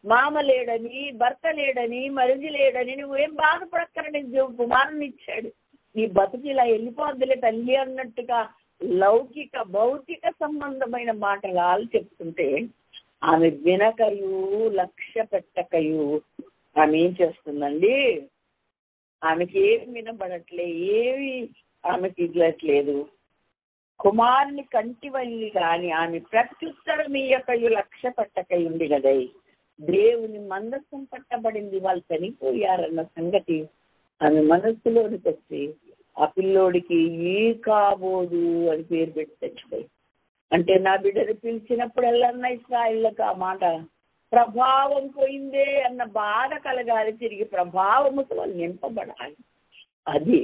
మామ లేడని, భర్త లేడని, మరిది లేడని నువ్వేం బాధపడక్కరని దేవుడు కుమారుని ఇచ్చాడు. నీ బతుకు ఇలా వెళ్ళిపోద్దులే తల్లి అన్నట్టుగా లౌకిక భౌతిక సంబంధమైన మాటలు చెప్తుంటే ఆమె వినకయు, లక్ష్య పెట్టకయు ఆమె ఏం చేస్తుందండి, ఆమెకి ఏమి వినబడట్లే, ఏమి ఆమెకి ఇవ్వట్లేదు. కుమారుని కంటివల్లి కానీ ఆమె ప్రత్యుత్తరం ఇయ్యకయు, లక్ష్య పెట్టకై ఉంది కదై. దేవుని మందసం పట్టబడింది, వాళ్ళు చనిపోయారన్న సంగతి ఆమె మనస్సులోనికి వచ్చి ఆ పిల్లోడికి ఈ కాబోదు అని పేరు పెట్టి తెచ్చిపోయి అంటే నా బిడ్డను పిలిచినప్పుడల్లా ఇశ్రాయేలుకు ఆ మాట ప్రభావం పోయిందే అన్న బాధ కలగాలి, తిరిగి ప్రభావముతో వాళ్ళు నింపబడాలి. అది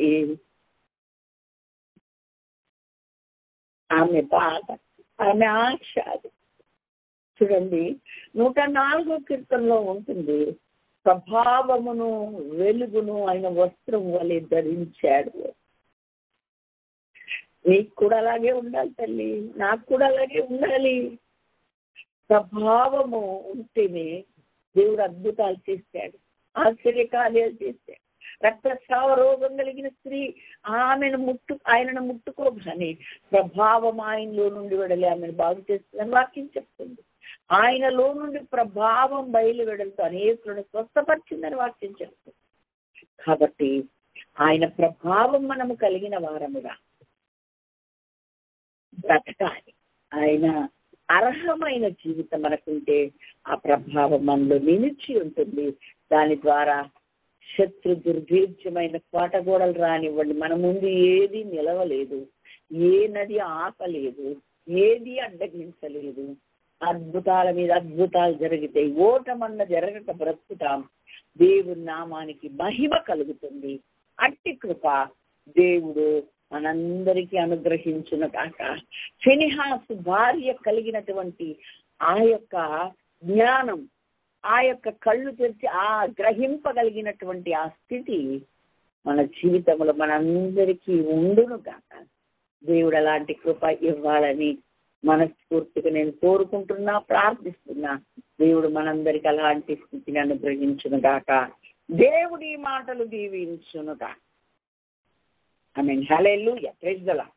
ఆమె బాధ, ఆమె ఆశ. అది చూడండి 104వ కీర్తనలో ఉంటుంది, ప్రభావమును వెలుగును ఆయన వస్త్రం వలె ధరించాడు. నీకు కూడా అలాగే ఉండాలి తల్లి, నాకు కూడా అలాగే ఉండాలి. ప్రభావము ఉంటేనే దేవుడు అద్భుతాలు చేశాడు, ఆశ్చర్యకార్యాలు చేశాడు. రక్తస్రావ రోగం కలిగిన స్త్రీ ఆయనను ముట్టుకోగానే ప్రభావం ఆయనలో నుండి వెడలి ఆమెను బాగు చేస్తుందని వాక్యం చెప్తుంది. ఆయనలో నుండి ప్రభావం బయలు వెడలతో అనేకులను స్వస్థపరిచిందని వాక్యం చెప్తుంది. కాబట్టి ఆయన ప్రభావం మనము కలిగిన వారముగా బ్రతకాలి. ఆయన అర్హమైన జీవితం మనకుంటే ఆ ప్రభావం మనలో నిలిచి ఉంటుంది. దాని ద్వారా శత్రు దుర్భేద్యమైన కోటగోడలు రానివ్వండి, మన ముందు ఏది నిలవలేదు, ఏ నది ఆపలేదు, ఏది అడ్డగించలేదు. అద్భుతాల మీద అద్భుతాలు జరిగితే ఓటమన్న జరగక బ్రతుకుతాం. దేవుని నామానికి మహిమ కలుగుతుంది. అట్టి కృప దేవుడు మనందరికీ అనుగ్రహించును కాక. ఫినిహాసు భార్య కలిగినటువంటి ఆ యొక్క జ్ఞానం, ఆ యొక్క కళ్ళు తెరిచి ఆ గ్రహింపగలిగినటువంటి ఆ స్థితి మన జీవితంలో మనందరికీ ఉండును కాక. దేవుడు అలాంటి కృప ఇవ్వాలని మనస్ఫూర్తిగా నేను కోరుకుంటున్నా, ప్రార్థిస్తున్నా. దేవుడు మనందరికి అలాంటి స్థితిని అనుగ్రహించును గాక. దేవుడి మాటలు దీవించును గాక. Amen. Hallelujah. Praise the lord.